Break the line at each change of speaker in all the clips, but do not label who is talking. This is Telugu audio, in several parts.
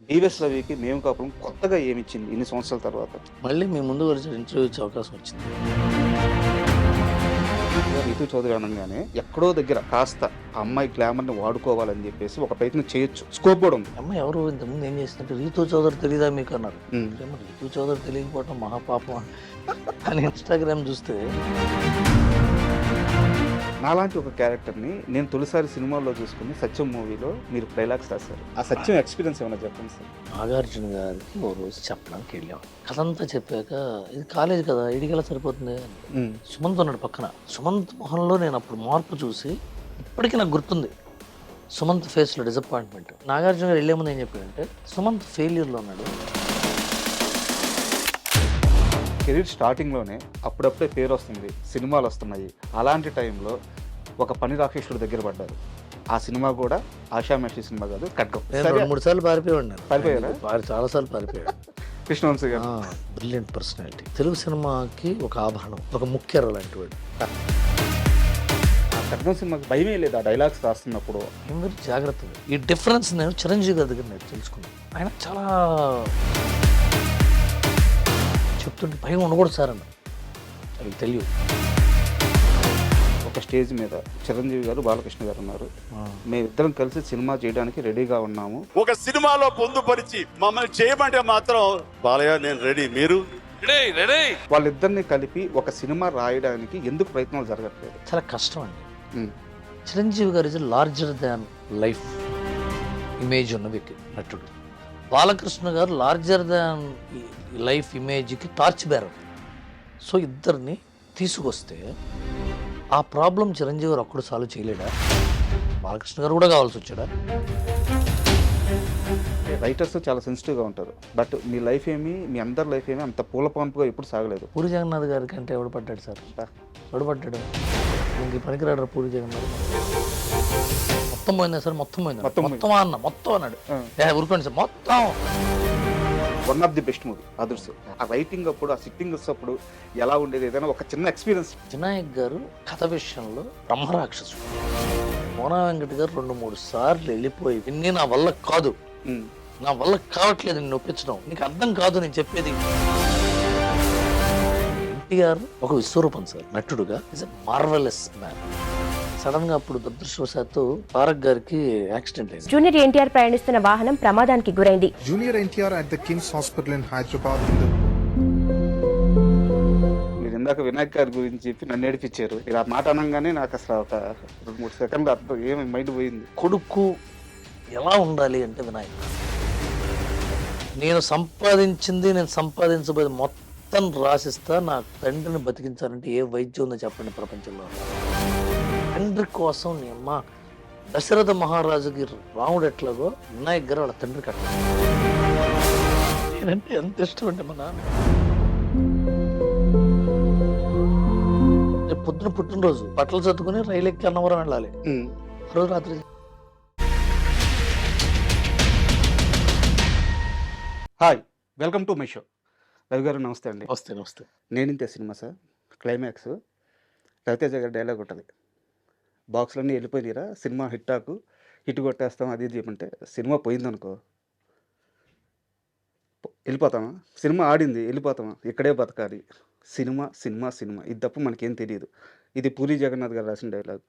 'డివిఎస్ రవికి' 'మేము కాపురం' కొత్తగా ఏమిచ్చింది ఇన్ని సంవత్సరాల తర్వాత?
మళ్ళీ మీ ముందు వచ్చి ఇంటర్వ్యూ ఇచ్చే అవకాశం వచ్చింది.
'రితు చౌదరి' అనంగానే ఎక్కడో దగ్గర కాస్త ఆ అమ్మాయి గ్లామర్‌ని వాడుకోవాలని చెప్పేసి ఒక ప్రయత్నం చేయొచ్చు. స్కోప్ కూడా ఉంది.
అమ్మ ఎవరు ఇంతకుముందు ఏం చేసిందంటే 'రీతూ చౌదరి' తెలీదా మీకు అన్నారు.
హ్మ్.
ఏమో 'రీతూ చౌదరి' తెలియకపోవడం మహాపాపం అని ఇన్స్టాగ్రామ్ చూస్తే
నాలాంటి ఒక క్యారెక్టర్‌ని నేను తొలిసారి సినిమాల్లో చూసుకుని 'సత్యం' మూవీలో మీరు డైలాగ్స్ రాశారు. ఆ 'సత్యం' ఎక్స్‌పీరియన్స్ ఏమైనా చెప్పండి సార్?
నాగార్జున గారికి ఓ రోజు చెప్పడానికి వెళ్ళాం. కథ అంతా చెప్పాక ఇది కాలేజ్ కదా ఇడికెలా సరిపోతుంది.
హ్మ్.
సుమంత్ ఉన్నాడు పక్కన. సుమంత్ మొహంలో నేను అప్పుడు మార్పు చూసి ఇప్పటికీ నాకు గుర్తుంది. సుమంత్ ఫేస్లో డిసప్పాయింట్మెంట్. నాగార్జున గారు వెళ్ళే ముందు ఏం చెప్పాడంటే సుమంత్ ఫెయిల్యూర్లో ఉన్నాడు.
కెరీర్ స్టార్టింగ్‌లోనే అప్పుడప్పుడే పేరొస్తుంది. సినిమాలు వస్తున్నాయి. అలాంటి టైంలో ఒక పని రాక్షసుడి దగ్గర పడ్డారు. ఆ సినిమా కూడా ఆషామాషి సినిమా కాదు, 'ఖడ్గం'.
నేను
సరే,
2-3 సార్లు పారిపోయాడు.
పారిపోయారా?
చాలా సార్లు పారిపోయాడు.
కృష్ణవంశీ గారు.
Brilliant personality. తెలుగు సినిమాకి ఒక ఆభరణం, ఒక ముఖ్యర లాంటి వాడు.
ఆ 'ఖడ్గం' సినిమాకి భయమే లేదు ఆ డైలాగ్స్ రాస్తున్నప్పుడు.
నేను మీరు జాగ్రత్తగా ఈ డిఫరెన్స్ నేను చిరంజీవి గారి దగ్గర నేను తెలుసుకున్నాను. ఆయన చాలా చెప్తుంటే భయం ఉండకూడదు సార్ అన్న. అది తెలియదు.
ఒక స్టేజ్ మీద చిరంజీవి గారు, బాలకృష్ణ గారు ఉన్నారు. మేమిద్దరం కలిసి సినిమా చేయడానికి రెడీగా ఉన్నాము.
ఒక సినిమాలో పొందుపరిచి మమ్మల్ని చేయమంటే మాత్రం బాలయ్య నేను రెడీ, మీరు
వాళ్ళిద్దరిని కలిపి ఒక సినిమా రాయడానికి ఎందుకు ప్రయత్నాలు జరగట్లేదు?
చాలా కష్టం అండి.
ఉమ్.
చిరంజీవి గారు is larger than life image ఉన్న వ్యక్తి నటుడు. బాలకృష్ణ గారు లార్జర్ దాన్ లైఫ్ ఇమేజ్కి టార్చ్ బేరర్. సో ఇద్దరిని తీసుకొస్తే ఆ ప్రాబ్లం చిరంజీవి గారు ఒక్కడు సాల్వ్ చేయలేడా? బాలకృష్ణ గారు కూడా కావాల్సి వచ్చాడా?
రైటర్స్ చాలా సెన్సిటివ్గా ఉంటారు. బట్ మీ లైఫ్ ఏమి, మీ అందరి లైఫ్ ఏమి అంత పూల పంపుగా ఎప్పుడు సాగలేదు.
పూరి జగన్నాథ్ గారి కంటే ఎవడు పడ్డాడు సార్? ఎవడు పడ్డాడు? ఇంక పనికిరాడు పూరి జగన్నాథ్. మొత్తం పోయిందా సార్? మొత్తం పోయిందా?
మొత్తం
మొత్తం అన్న మొత్తం అన్నాడు. ఊరుకోండి సార్ మొత్తం.
One of the best movie Adhurs. ఆ రైటింగ్ అప్పుడు, ఆ సిట్టింగ్స్ అప్పుడు ఎలా ఉండేది? ఏదైనా ఒక చిన్న ఎక్స్పీరియన్స్.
వినాయక్ గారు కథ విషయంలో బ్రహ్మరాక్షసుడు. మోనా వెంకట గారు 2-3 సార్లు వెళ్ళిపోయి విన్ని నా వల్ల కాదు, నా వల్ల కావట్లేదు నిన్ను ఒప్పించడం, నీకు అర్థం కాదు నేను చెప్పేది. ఎన్టీఆర్ ఒక విశ్వరూపం సార్ నటుడుగా. Is a marvellous man. Sudden గా అప్పుడు దురదృష్టవశాత్తు తారక్ గారికి యాక్సిడెంట్ అయింది.
జూనియర్ ఎన్టీఆర్ ప్రయాణిస్తున్న వాహనం ప్రమాదానికి గురైంది.
Junior NTR at the King's Hospital in Hyderabad.
మీరు ఇందాక వినాయక్ గారి గురించి చెప్పి నన్ను ఏడిపించారు. మీరు ఆ మాట అనగానే నాకు అసలు ఒక 2-3 సెకండ్లు అర్థం ఏమి మైండ్ పోయింది.
కొడుకు ఎలా ఉండాలి అంటే వినాయక్, నేను సంపాదించింది నేను సంపాదించబోయే మొత్తం రాసిస్తా, నా తండ్రిని బతికించాలంటే ఏ వైద్యం ఉందో చెప్పండి ప్రపంచంలో. తండ్రి కోసం నీ అమ్మ దశరథ మహారాజుకి రాముడు ఎట్లాగో వినాయక్ గారు వాళ్ళ తండ్రికి అట్లా. నేనంటే ఎంత ఇష్టం అంటే మా నాన్న. రేపు పొద్దున పుట్టినరోజు బట్టలు చదువుకుని రైలు ఎక్కి అన్నవరం వెళ్ళాలి. ఆ రోజు రాత్రి
hi, welcome to my show. Ravi గారు నమస్తే అండి.
నమస్తే.
నేనింతే సినిమా సార్ క్లైమాక్స్ రవితేజ గారి డైలాగ్ ఉంటుంది. బాక్స్లన్నీ వెళ్ళిపోయినారా, సినిమా హిట్ కొట్టేస్తాం అది ఇది చెప్పంటే, సినిమా పోయిందనుకో వెళ్ళిపోతామా? సినిమా ఆడింది వెళ్ళిపోతామా? ఇక్కడే బతకాలి. సినిమా సినిమా సినిమా, ఇది తప్ప మనకేం తెలియదు. ఇది పూరి జగన్నాథ్ గారు రాసిన డైలాగ్.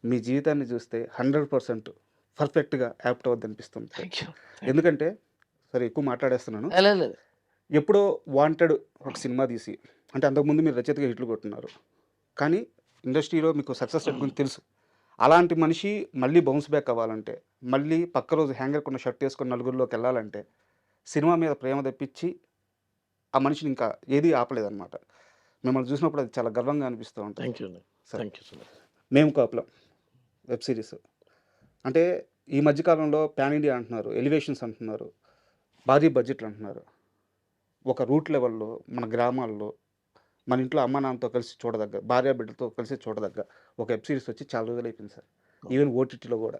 మీ జీవితాన్ని చూస్తే 100% పర్ఫెక్ట్గా యాప్ట్ అవుద్ది అనిపిస్తుంది. ఎందుకంటే సరే ఎక్కువ మాట్లాడేస్తున్నాను. ఎప్పుడో వాంటెడ్ ఒక సినిమా తీసి, అంటే అంతకుముందు మీరు రచయితగా హిట్లు కొట్టున్నారు, కానీ ఇండస్ట్రీలో మీకు సక్సెస్ గురించి తెలుసు. అలాంటి మనిషి మళ్ళీ బౌన్స్ బ్యాక్ అవ్వాలంటే, మళ్ళీ పక్క రోజు హ్యాంగర్ కొన్న షర్ట్ వేసుకొని నలుగురిలోకి వెళ్ళాలంటే, సినిమా మీద ప్రేమ తెప్పించి ఆ మనిషిని ఇంకా ఏది ఆపలేదన్నమాట. మిమ్మల్ని చూసినప్పుడు అది చాలా గర్వంగా అనిపిస్తూ ఉంటుంది. సరే, మేము కాపులం వెబ్ సిరీస్ అంటే ఈ మధ్యకాలంలో పాన్ ఇండియా అంటున్నారు, ఎలివేషన్స్ అంటున్నారు, భారీ బడ్జెట్లు అంటున్నారు. ఒక రూట్ లెవెల్లో మన గ్రామాల్లో మన ఇంట్లో అమ్మ నాన్నతో కలిసి చూడదగ్గ, భార్య బిడ్డతో కలిసి చూడదగ్గ ఒక వెబ్ సిరీస్ వచ్చి చాలా రోజులు అయిపోయింది సార్. ఈవెన్ ఓటీటీలో కూడా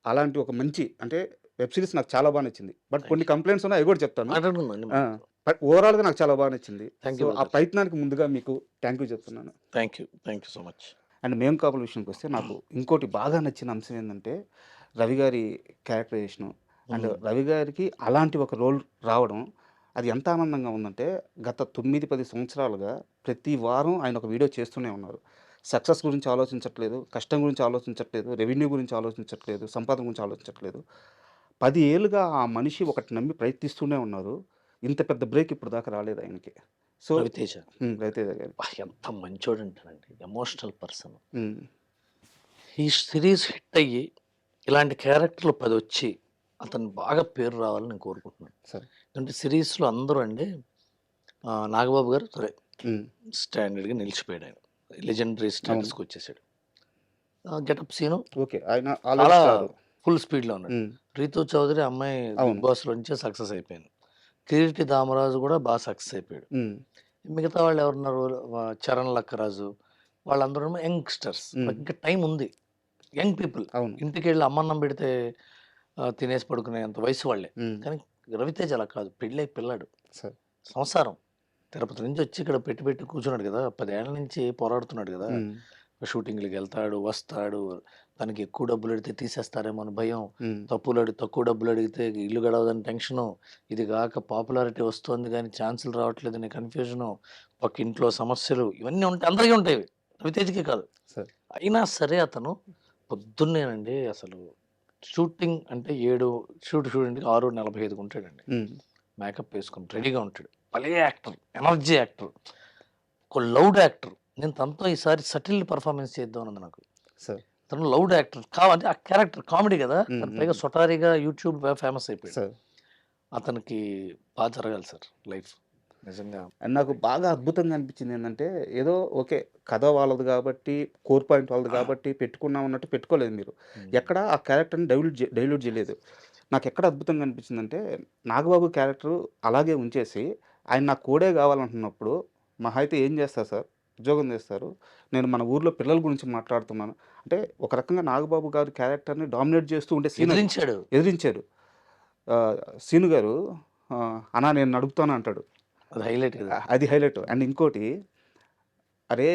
అలాంటి ఒక మంచి అంటే వెబ్ సిరీస్ నాకు చాలా బాగా నచ్చింది. బట్ కొన్ని కంప్లైంట్స్ ఉన్నాయి, అవి కూడా చెప్తాను. బట్ ఓవరాల్గా నాకు చాలా బాగా నచ్చింది. ఆ ప్రయత్నానికి ముందుగా మీకు థ్యాంక్ యూ చెప్తున్నాను.
Thank you so much.
And మేము కాపుల విషయానికి వస్తే నాకు ఇంకోటి బాగా నచ్చిన అంశం ఏంటంటే రవి గారి క్యారెక్టరైజేషను, అండ్ రవి గారికి అలాంటి ఒక రోల్ రావడం అది ఎంత ఆనందంగా ఉందంటే గత 9-10 సంవత్సరాలుగా ప్రతి వారం ఆయన ఒక వీడియో చేస్తూనే ఉన్నారు. సక్సెస్ గురించి ఆలోచించట్లేదు, కష్టం గురించి ఆలోచించట్లేదు, రెవెన్యూ గురించి ఆలోచించట్లేదు, సంపాదన గురించి ఆలోచించట్లేదు. 10 ఏళ్లుగా ఆ మనిషి ఒకటి నమ్మి ప్రయత్నిస్తూనే ఉన్నారు. ఇంత పెద్ద బ్రేక్ ఇప్పటిదాకా రాలేదు ఆయనకి. సో
రవితేజ
రవితేజ గారు.
ఎంత మంచోడు అంటానండి, ఎమోషనల్ పర్సన్.
హ్మ్.
ఈ సిరీస్ హిట్ అయ్యి ఇలాంటి క్యారెక్టర్లు 10 వచ్చి అతను బాగా పేరు రావాలని నేను కోరుకుంటున్నాను.
సరే.
అంటే సిరీస్లో అందరూ అండి నాగబాబు గారు సరే
హ్మ్.
స్టాండర్డ్గా నిలిచిపోయాడు, ఆయన లెజెండరీ స్టేటస్కి వచ్చేసాడు. Getup scene
okay. ఆయన
చాలా
ఆల్రెడీ స్టార్.
ఫుల్ స్పీడ్లో ఉన్నాడు.
హ్మ్.
రీతూ చౌదరి అమ్మాయి
అవును.
బిగ్ బాస్లో నుంచే సక్సెస్ అయిపోయింది. కిరీటి దామరాజు కూడా బాగా సక్సెస్ అయిపోయాడు.
హ్మ్.
మిగతా వాళ్ళు ఎవరున్నారు, చరణ్ లక్కరాజు, వాళ్ళందరూ యంగ్స్టర్స్.
హ్మ్.
ఇంకా టైం ఉంది, యంగ్ పీపుల్.
అవును.
ఇంటికి వెళ్ళి అమ్మన్నం పెడితే తినేసి పడుకునేంత వయసు వాళ్ళే.
హ్మ్.
కానీ రవితేజ అలా కాదు, పెళ్ళై పిల్లాడు,
సరే.
సంసారం. తిరుపతి నుంచి వచ్చి ఇక్కడ పెట్టి కూర్చున్నాడు కదా, 10 ఏళ్ల నుంచి పోరాడుతున్నాడు కదా.
హ్మ్.
షూటింగ్‌లకి వెళ్తాడు, వస్తాడు. తనకి ఎక్కువ డబ్బులు అడిగితే తీసేస్తారేమో అని భయం.
హ్మ్.
తక్కువ డబ్బులు అడిగితే ఇల్లు గడవదని టెన్షను. ఇది గాక పాపులారిటీ వస్తోంది కానీ ఛాన్సులు రావట్లేదనే కన్‌ఫ్యూజను. పక్క ఇంట్లో సమస్యలు ఇవన్నీ ఉంటాయి, అందరికీ ఉంటాయి. రవితేజకే కాదు.
సరే.
అయినా సరే అతను పొద్దున్నేనండి అసలు షూటింగ్ అంటే 7 షూటింగ్‌కి 6:45కి ఉంటాడండి.
హ్మ్.
మేకప్ వేసుకొని రెడీగా ఉంటాడు. భలే యాక్టర్, ఎనర్జీ యాక్టర్, ఒక లౌడ్ యాక్టర్. నేను తనతో ఈసారి సటిల్ పర్ఫార్మెన్స్ చేద్దాం అన్నది నాకు.
సరే.
తను లౌడ్ యాక్టర్ అంటే ఆ క్యారెక్టర్ కామెడీ కదా.
హ్మ్.
తను పైగా సొటారీగా యూట్యూబ్ ఫేమస్ అయిపోయాడు.
సరే.
అతనికి బాగా జరగాలి సార్ లైఫ్ నిజంగా.
అండ్ నాకు బాగా అద్భుతంగా అనిపించింది ఏంటంటే, ఏదో ఓకే. కథ వాళ్ళది కాబట్టి, కోర్ పాయింట్ వాళ్ళది కాబట్టి పెట్టుకున్నాం అన్నట్టు పెట్టుకోలేదు మీరు. ఎక్కడ ఆ క్యారెక్టర్‌ని డైల్యూట్ చేయలేదు. నాకెక్కడ అద్భుతంగా అనిపించిందంటే, నాగబాబు క్యారెక్టర్ అలాగే ఉంచేసి, ఆయన నాకు కోడే కావాలంటున్నప్పుడు, మహా అయితే ఏం చేస్తారు సార్? ఉద్యోగం చేస్తారు. నేను మన ఊర్లో పిల్లల గురించి మాట్లాడుతున్నాను. అంటే ఒక రకంగా నాగబాబు గారి క్యారెక్టర్‌ని డామినేట్ చేస్తూ ఉండే సీన్ అది.
ఎదిరించాడు.
ఎదిరించారు. సీను గారు అన్నా నేను నడుపుతాను అంటాడు.
అది హైలైట్ కదా.
అది హైలైట్. అండ్ ఇంకోటి, అరే!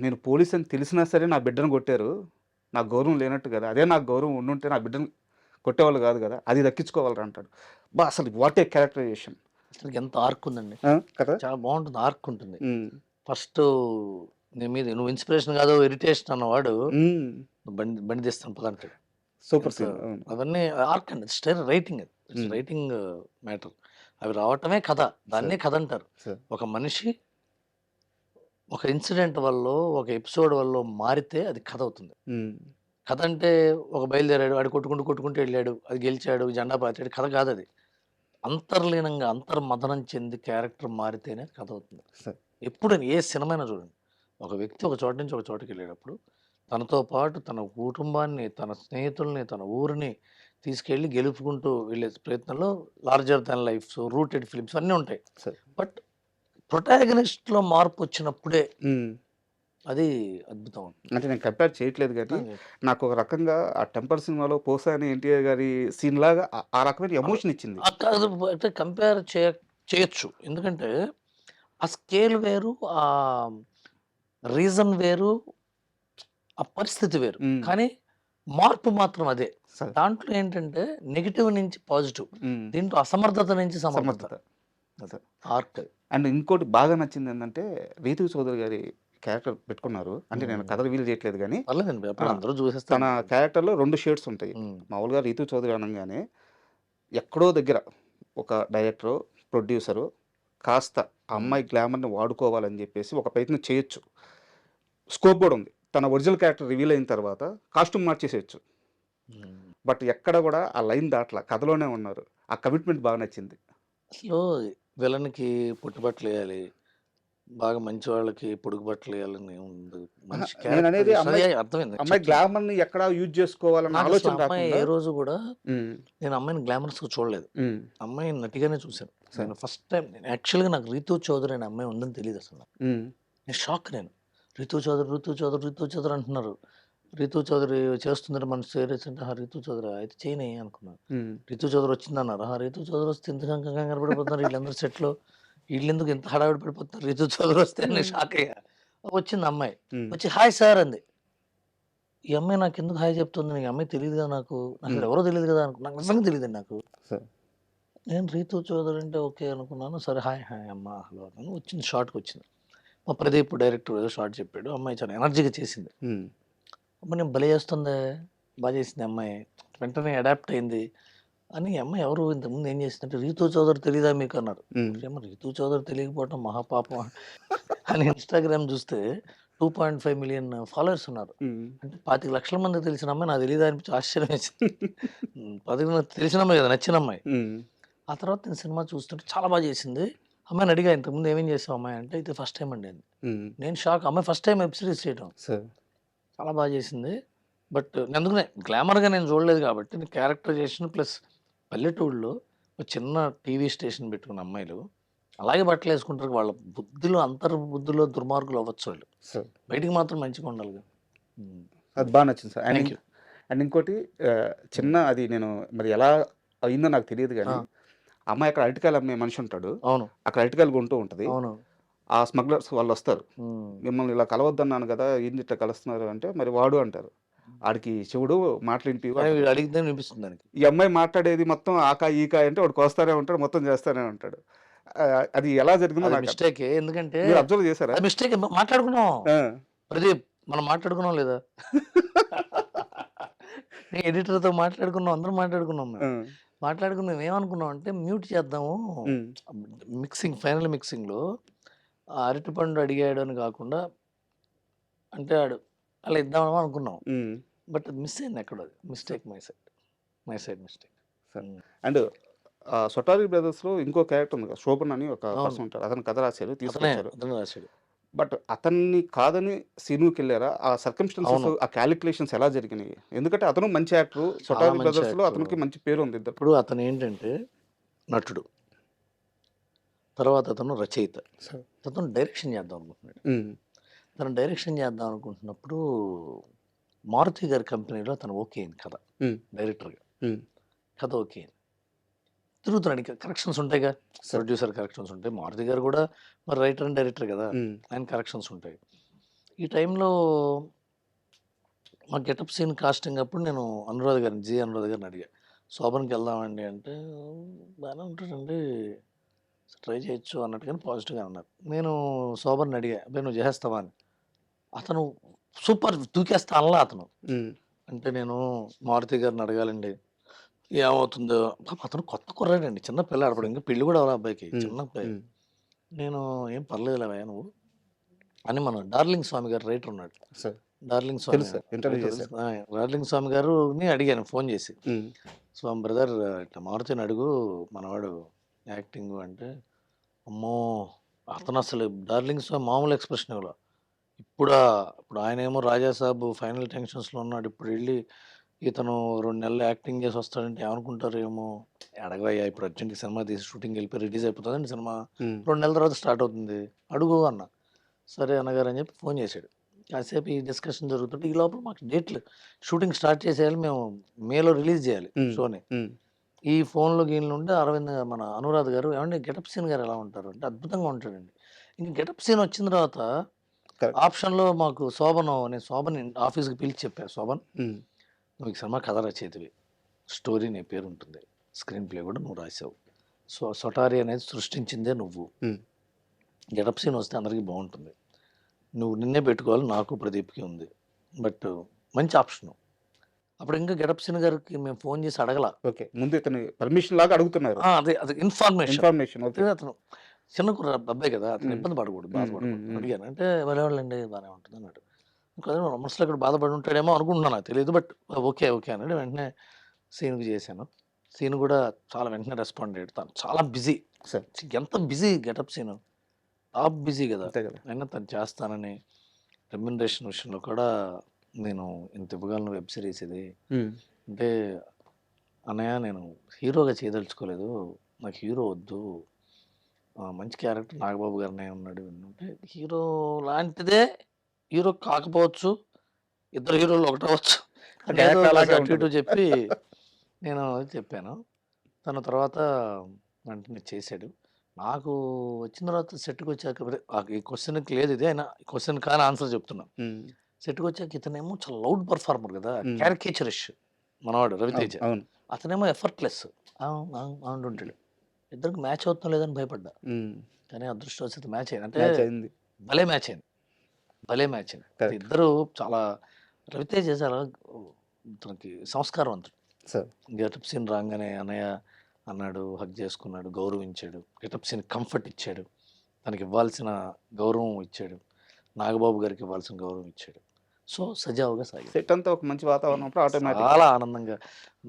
నేను పోలీస్ అని తెలిసినా సరే నా బిడ్డను కొట్టారు. నాకు గౌరవం లేనట్టు కదా! అదే నాకు గౌరవం ఉండుంటే నా బిడ్డను కొట్టేవాళ్ళు కాదు కదా! అది దక్కించుకోవాలిరా అంటాడు. అసలు వాట్ ఏ క్యారెక్టరైజేషన్.
అసలు ఎంత ఆర్క్ ఉందండి,
కదా!
చాలా బాగుంటుంది, ఆర్క్ ఉంటుంది.
హ్మ్.
ఫస్ట్ నీ మీద నువ్వు ఇన్స్పిరేషన్ కాదు ఇరిటేషన్ అన్నవాడు
హ్మ్.
బండి తీస్తాను పద అంటాడు.
Super scene. అవును.
అవన్నీ ఆర్క్ అండి, రైటింగ్, ఇట్స్ రైటింగ్ మ్యాటర్. అవి రావటమే కథ, దాన్నే కథ అంటారు.
సరే.
ఒక మనిషి ఒక ఇన్సిడెంట్ వల్ల, ఒక ఎపిసోడ్ వల్ల మారితే అది కథ అవుతుంది.
హ్మ్.
కథ అంటే ఒక బయలుదేరాడు, వాడు కొట్టుకుంటూ వెళ్ళాడు, అది గెలిచాడు, జెండా పాతాడు, కథ కాదు అది. అంతర్లీనంగా అంతర్మథనం చెంది క్యారెక్టర్ మారితేనే కథ అవుతుంది.
సరే.
ఎప్పుడైనా ఏ సినిమైనా చూడండి, ఒక వ్యక్తి ఒక చోట నుంచి ఒక చోటుకి వెళ్ళేటప్పుడు తనతో పాటు తన కుటుంబాన్ని, తన స్నేహితుల్ని, తన ఊరిని తీసుకెళ్ళి గెలుపుకుంటూ వెళ్ళే ప్రయత్నంలో larger than lifes, rooted films అన్నీ ఉంటాయి.
సరే.
బట్ ప్రొటాగనిస్ట్లో మార్పు వచ్చినప్పుడే
హ్మ్.
అది అద్భుతం.
అంటే నేను కంపేర్ చేయట్లేదు గానీ,
అవుతుంది.
నాకు ఒక రకంగా ఆ 'టెంపర్' సినిమాలో పోసాని ఎన్టీఆర్ గారి సీన్ లాగా ఆ రకమైన ఎమోషన్ ఇచ్చింది.
కాదు, అంటే కంపేర్ చేయొచ్చు. ఎందుకంటే ఆ స్కేల్ వేరు, ఆ రీజన్ వేరు, ఆ పరిస్థితి వేరు.
హ్మ్.
కానీ మార్పు మాత్రం అదే.
సరే.
దాంట్లో ఏంటంటే నెగెటివ్ నుంచి పాజిటివ్,
హ్మ్.
దీంట్లో అసమర్థత నుంచి సమర్థత.
సమర్థత. సరే.
ఆర్క్.
అండ్ ఇంకోటి బాగా నచ్చింది ఏంటంటే, రీతూ చౌదరి గారి క్యారెక్టర్ పెట్టుకున్నారు. అంటే నేను కథ రివీల్ చేయట్లేదు గానీ,
పర్లేదండి, అప్పుడు అందరూ
తన
చూసేస్తారు.
క్యారెక్టర్‌లో 2 షేడ్స్ ఉంటాయి.
ఉమ్.
మామూలుగా రీతూ చౌదరి అనంగానే, ఎక్కడో దగ్గర ఒక డైరెక్టరు, ప్రొడ్యూసరు కాస్త ఆ అమ్మాయి గ్లామర్‌ని వాడుకోవాలని జెప్పేసి ఒక ప్రయత్నం చేయొచ్చు. స్కోప్ గూడా ఉంది. తన ఒరిజినల్ క్యారెక్టర్ రివీల్ అయిన తర్వాత కాస్ట్యూమ్ మార్చేసేయొచ్చు. బట్ ఎక్కడ గూడా ఆ లైన్ దాటల. కథలోనే ఉన్నారు. ఆ కమిట్మెంట్ బాగా నచ్చింది.
అసలు విలన్‌కి పొట్టిబట్టలు వేయాలి, బాగా మంచి వాళ్ళకి పొడుగు బట్టలు వేయాలని ఉంది.
అహా!
మంచి
నేననేది
క్యారెక్టర్
అమ్మాయి
అర్థమైంది.
అమ్మాయి గ్లామర్‌ని ఎక్కడ యూజ్ చేసుకోవాలన్న
నాకు అసలు
ఆలోచన
అమ్మాయి
రాకుండా
ఏ రోజు కూడా
హ్మ్.
నేను అమ్మాయిని గ్లామరస్‌గా చూడలేదు.
హ్మ్.
అమ్మాయి నటిగానే చూశాను.
సరే.
నేను ఫస్ట్ టైం యాక్చువల్‌గా నాకు రీతూ చౌదరి అనే అమ్మాయి ఉందని తెలీదు అసలు నాకు.
హ్మ్.
నేను షాక్ నేను. రీతూ చౌదరి అంటున్నారు. రీతూ చౌదరి చేస్తుందంటే మన సీరియస్ అంటే, రీతూ చౌదరి అయితే చేయని అనుకున్నాను.
హ్మ్.
రీతూ చౌదరి వచ్చిందన్నారు. రీతూ చౌదరి వస్తే ఇంత కంగారు పడిపోతున్నారు వీళ్ళందరూ సెట్‌లో. వీళ్ళెందుకు ఇంత హడావిడి పడిపోతున్నారు, రీతూ చౌదరి వస్తే అని షాక్ అయ్యా. వచ్చింది అమ్మాయి.
హ్మ్.
వచ్చి హాయ్ సార్ అంది. ఈ అమ్మాయి నాకు ఎందుకు హాయ్ చెప్తుంది, నీకు అమ్మాయి తెలియదు కదా, నాకు అసలు ఎవరో తెలియదు కదా నాకు నిజంగా తెలియదండి నాకు.
సార్
నేను రీతు చౌదరి అంటే ఓకే అనుకున్నాను. సరే హాయ్ హాయ్ అమ్మ హలో అన్నాను. వచ్చింది, షార్ట్కి వచ్చింది. మా ప్రదీప్ డైరెక్టర్ ఏదో షార్ట్ చెప్పాడు, అమ్మాయి చాలా ఎనర్జీగా చేసింది. అమ్మ నేను భలే చేస్తుంది, బాగా చేసింది అమ్మాయి, వెంటనే అడాప్ట్ అయింది అని. అమ్మాయి ఎవరు ఇంతకుముందు ఏం చేసిందంటే రీతు చౌదరి తెలీదా మీకు అన్నారు. ఏమో రీతు చౌదరి తెలియకపోవటం మహాపాపం అని ఇన్స్టాగ్రామ్ చూస్తే 2.5 మిలియన్ ఫాలోవర్స్ ఉన్నారు. అంటే 25 లక్షల మంది తెలిసిన అమ్మాయి నాకు తెలియదా అనిపించి ఆశ్చర్యం వేసింది. 10 తెలిసిన అమ్మాయి కదా, నచ్చిన అమ్మాయి. ఆ తర్వాత నేను సినిమా చూస్తుంటే చాలా బాగా చేసింది. అమ్మాయిని అడిగా ఇంతకుముందు ఏమేం చేసావు అమ్మాయి అంటే, ఇది ఫస్ట్ టైం అండి అని. నేను షాక్, అమ్మాయి ఫస్ట్ టైం వెబ్ సిరీస్ చేయడం. చాలా బాగా చేసింది. బట్ అందుకనే గ్లామర్గా నేను చూడలేదు కాబట్టి, నేను క్యారెక్టరైజేషన్ ప్లస్ పల్లెటూళ్ళలో ఒక చిన్న టీవీ స్టేషన్ పెట్టుకున్న అమ్మాయిలు అలాగే బట్టలు వేసుకుంటారు. వాళ్ళ బుద్ధిలో అంతర్బుద్ధిలో దుర్మార్గులు అవ్వచ్చు వాళ్ళు, బయటికి మాత్రం మంచిగా ఉండాలి.
అది బాగా నచ్చింది సార్.
Thank you.
అండ్ ఇంకోటి చిన్న అది నేను మరి ఎలా అయిందో నాకు తెలియదు కానీ, అమ్మాయి అక్కడ అరటికాయలు అమ్మే మనిషి ఉంటాడు,
అవును
అక్కడ అరటికాయలు కొంటూ ఉంటుంది.
అవును.
ఆ స్మగ్లర్స్ వాళ్ళు వస్తారు, మిమ్మల్ని ఇలా కలవద్దన్నాను కదా, ఏంటి ఇట్లా కలుస్తున్నారు అంటే, మరి వాడు అంటారు. ఆడికి శివుడు మాటలు వినిపివు
కానీ
అంటాడు.
వీడు అడిగితే వినిపిస్తుంది దానికి.
ఈ అమ్మాయి మాట్లాడేది మొత్తం ఆకాయ ఈకాయ అంటే వాడు కోస్తానే ఉంటాడు, మొత్తం చేస్తానే ఉంటాడు. అది ఎలా జరిగిందో నాకు
మిస్టేకే, ఎందుకంటే
మీరు అబ్జర్వ్ చేశారా?
మిస్టేక్ మాట్లాడుకున్నాం
ఆ.
ప్రదీప్, మనం మాట్లాడుకున్నాం లేదా? నేను ఎడిటర్తో మాట్లాడుకున్నాం, అందరం మాట్లాడుకున్నాం. మేము మాట్లాడుకున్నాం ఏమనుకున్నాం అంటే మ్యూట్ చేద్దాము, మిక్సింగ్ ఫైనల్ మిక్సింగ్లో అరటిపండు అడిగాడు అని కాకుండా, అంటే ఆడు అలా ఇద్దామని అనుకున్నాం. బట్ మిస్ అయింది ఎక్కడ, mistake my side mistake.
And సొటారి బ్రదర్స్లో ఇంకో క్యారెక్టర్ ఉంది కదా, శోభన్ అని ఒక పర్సన్ ఉంటారు, అతను కథ రాశారు, తీసుకొచ్చారు.
రాశాడు.
బట్ అతన్ని కాదని సీనుకి వెళ్ళారా? ఆ సర్కమ్స్టాన్సెస్, ఆ క్యాలిక్యులేషన్స్ ఎలా జరిగినాయి? ఎందుకంటే అతను మంచి యాక్టర్, సొటారి
మంచి
బ్రదర్స్లో
actor.
అతనికి మంచి పేరు ఉంది. ఇద్దరు
ఇప్పుడు అతను ఏంటంటే నటుడు, తర్వాత అతను రచయిత, అతను డైరెక్షన్ చేద్దాం అనుకుంటున్నాడు. తను డైరెక్షన్ చేద్దాం అనుకుంటున్నప్పుడు మారుతి గారి కంపెనీలో తను ఓకే అయింది కథ, డైరెక్టర్గా కథ ఓకే అయింది. తిరుగుతున్నాడు, ఇంకా కరెక్షన్స్ ఉంటాయిగా, ప్రొడ్యూసర్ కరెక్షన్స్ ఉంటాయి, మారుతి గారు కూడా మరి రైటర్ అండ్ డైరెక్టర్ కదా, ఆయన కరెక్షన్స్ ఉంటాయి. ఈ టైంలో మా గెటప్ సీన్ కాస్టింగ్ అప్పుడు నేను అనురాధ గారిని అడిగా, శోభన్కి వెళ్దామండి అంటే, బాగానే ఉంటాడండి, ట్రై చేయొచ్చు అన్నట్టుగానే పాజిటివ్గా అన్నారు. నేను శోభన్ అడిగా, అబ్బాయి నువ్వు చేస్తావా అని. అతను సూపర్ దూకేస్తా అనలా అతను. అంటే నేను మారుతి గారిని అడగాలండి, ఏమవుతుందో. అతను కొత్త కుర్రాడండి, చిన్న పిల్లాడు, అప్పుడు ఇంకా పెళ్లి కూడా అవ్వాలి అబ్బాయికి, చిన్న అబ్బాయి. నేను ఏం పర్లేదులే నువ్వు అని, మన డార్లింగ్ స్వామి గారు రైటర్ ఉన్నాడు, డార్లింగ్ స్వామి గారిని అడిగాను ఫోన్ చేసి, స్వామి బ్రదర్ ఇట్లా మారుతిని అడుగు, మనవాడు యాక్టింగ్ అంటే, అమ్మో అతను అసలు డార్లింగ్ స్వామి మామూలు ఎక్స్ప్రెషన్ ఇవ్వాలి. ఇప్పుడు ఆయన ఏమో రాజాసాబ్ ఫైనల్ టెన్షన్స్లో ఉన్నాడు, ఇప్పుడు వెళ్ళి ఇతను 2 నెలలు యాక్టింగ్ చేసి వస్తాడంటే ఏమనుకుంటారు ఏమో. అడగవయ్యా, ఇప్పుడు అర్జెంట్గా సినిమా తీసి షూటింగ్ వెళ్ళిపోయి రిలీజ్ అయిపోతుందండి సినిమా, 2 నెలల తర్వాత స్టార్ట్ అవుతుంది, అడుగు అన్న. సరే అన్నగారు అని చెప్పి ఫోన్ చేశాడు. కాసేపు ఈ డిస్కషన్ జరుగుతుంటే ఈ లోపల మాకు డేట్లు, షూటింగ్ స్టార్ట్ చేసేయాలి, మేము మేలో రిలీజ్ చేయాలి షోని. ఈ ఫోన్లో గీన్లు ఉంటే అరవింద్ మన అనురాధ్ గారు, ఏమంటే గెటప్ సీన్ గారు ఎలా ఉంటారు అంటే అద్భుతంగా ఉంటాడండి. ఇంక గెటప్ సీన్ వచ్చిన తర్వాత ఆప్షన్లో మాకు నేను శోభన్ ఆఫీస్కి పిలిచి చెప్పాను, శోభన్ నువ్వు ఈ సినిమా కథ రచయితవి, స్టోరీ నీ పేరు ఉంటుంది, స్క్రీన్ ప్లే కూడా నువ్వు రాసావు, సొటారి అనేది సృష్టించిందే నువ్వు, గెటప్ సీన్ వస్తే అందరికీ బాగుంటుంది, నువ్వు నిన్నే పెట్టుకోవాలి, నాకు ప్రదీప్కి ఉంది, బట్ మంచి ఆప్షను. అప్పుడు ఇంకా గెటప్ సీన్ గారికి మేము ఫోన్ చేసి అడగల,
ఓకే ముందు ఇతను పర్మిషన్ లాగా అడుగుతున్నారు,
అదే ఇన్ఫర్మేషన్. అతను చిన్న అబ్బాయి కదా, అతను ఇబ్బంది బాధపడకూడదు అడిగాను. అంటే వెళ్ళేవాళ్ళండి బాగానే ఉంటుంది అన్నాడు. మనసులో ఇక్కడ బాధపడి ఉంటాడేమో అనుకుంటున్నాను, నాకు తెలియదు, బట్ ఓకే అన్నాడు. వెంటనే సీన్కి చేశాను, సీన్ కూడా చాలా వెంటనే రెస్పాండ్ అయ్యాడు. తను చాలా బిజీ, ఎంత busy getup scene, top busy కదా, అయినా తను చేస్తానని. రెమ్యునరేషన్ విషయంలో కూడా నేను ఇంత ఇవ్వగలను వెబ్ సిరీస్ ఇది అంటే, అన్నయ్య నేను హీరోగా చేయదలుచుకోలేదు, నాకు హీరో వద్దు, మంచి క్యారెక్టర్ నాగబాబు గారినే ఉన్నాడు అంటే, హీరో లాంటిదే హీరో కాకపోవచ్చు, ఇద్దరు హీరోలు ఒకటవచ్చు అంటే అటు ఇటు చెప్పి నేను చెప్పాను. తన తర్వాత వెంటనే చేశాడు. నాకు వచ్చిన తర్వాత సెట్కి వచ్చాక ఈ క్వశ్చన్కి లేదు ఇది, అయినా క్వశ్చన్ కానీ ఆన్సర్ చెప్తున్నాను. సెట్కి వచ్చాక ఇతనేమో చాలా లౌడ్ పర్ఫార్మర్ కదా,
Hmm.
క్యారికేచరిష్ మనవాడు రవితేజ.
అవును.
అతనేమో ఎఫర్ట్లెస్ అంటుంటాడు. ఇద్దరికి మ్యాచ్ అవుతుందో లేదని భయపడ్డా, కానీ అదృష్టవశాత్తు మ్యాచ్ అయింది. అంటే
మ్యాచ్ అయింది.
భలే మ్యాచ్ అయింది, భలే మ్యాచ్ అయింది.
Correct.
ఇద్దరు చాలా, రవితేజ చాలా తనకి సంస్కారవంతుడు.
సార్
గెటప్ సీన్ రాగానే అన్నయ్య అన్నాడు, హగ్ చేసుకున్నాడు, గౌరవించాడు. గెటప్ సీన్ కంఫర్ట్ ఇచ్చాడు, తనకి ఇవ్వాల్సిన గౌరవం ఇచ్చాడు, నాగబాబు గారికి ఇవ్వాల్సిన గౌరవం ఇచ్చాడు. సో సజావుగా సాగింది.
సెట్ అంతా ఒక మంచి వాతావరణం ఆటోమేటిక్.
చాలా ఆనందంగా.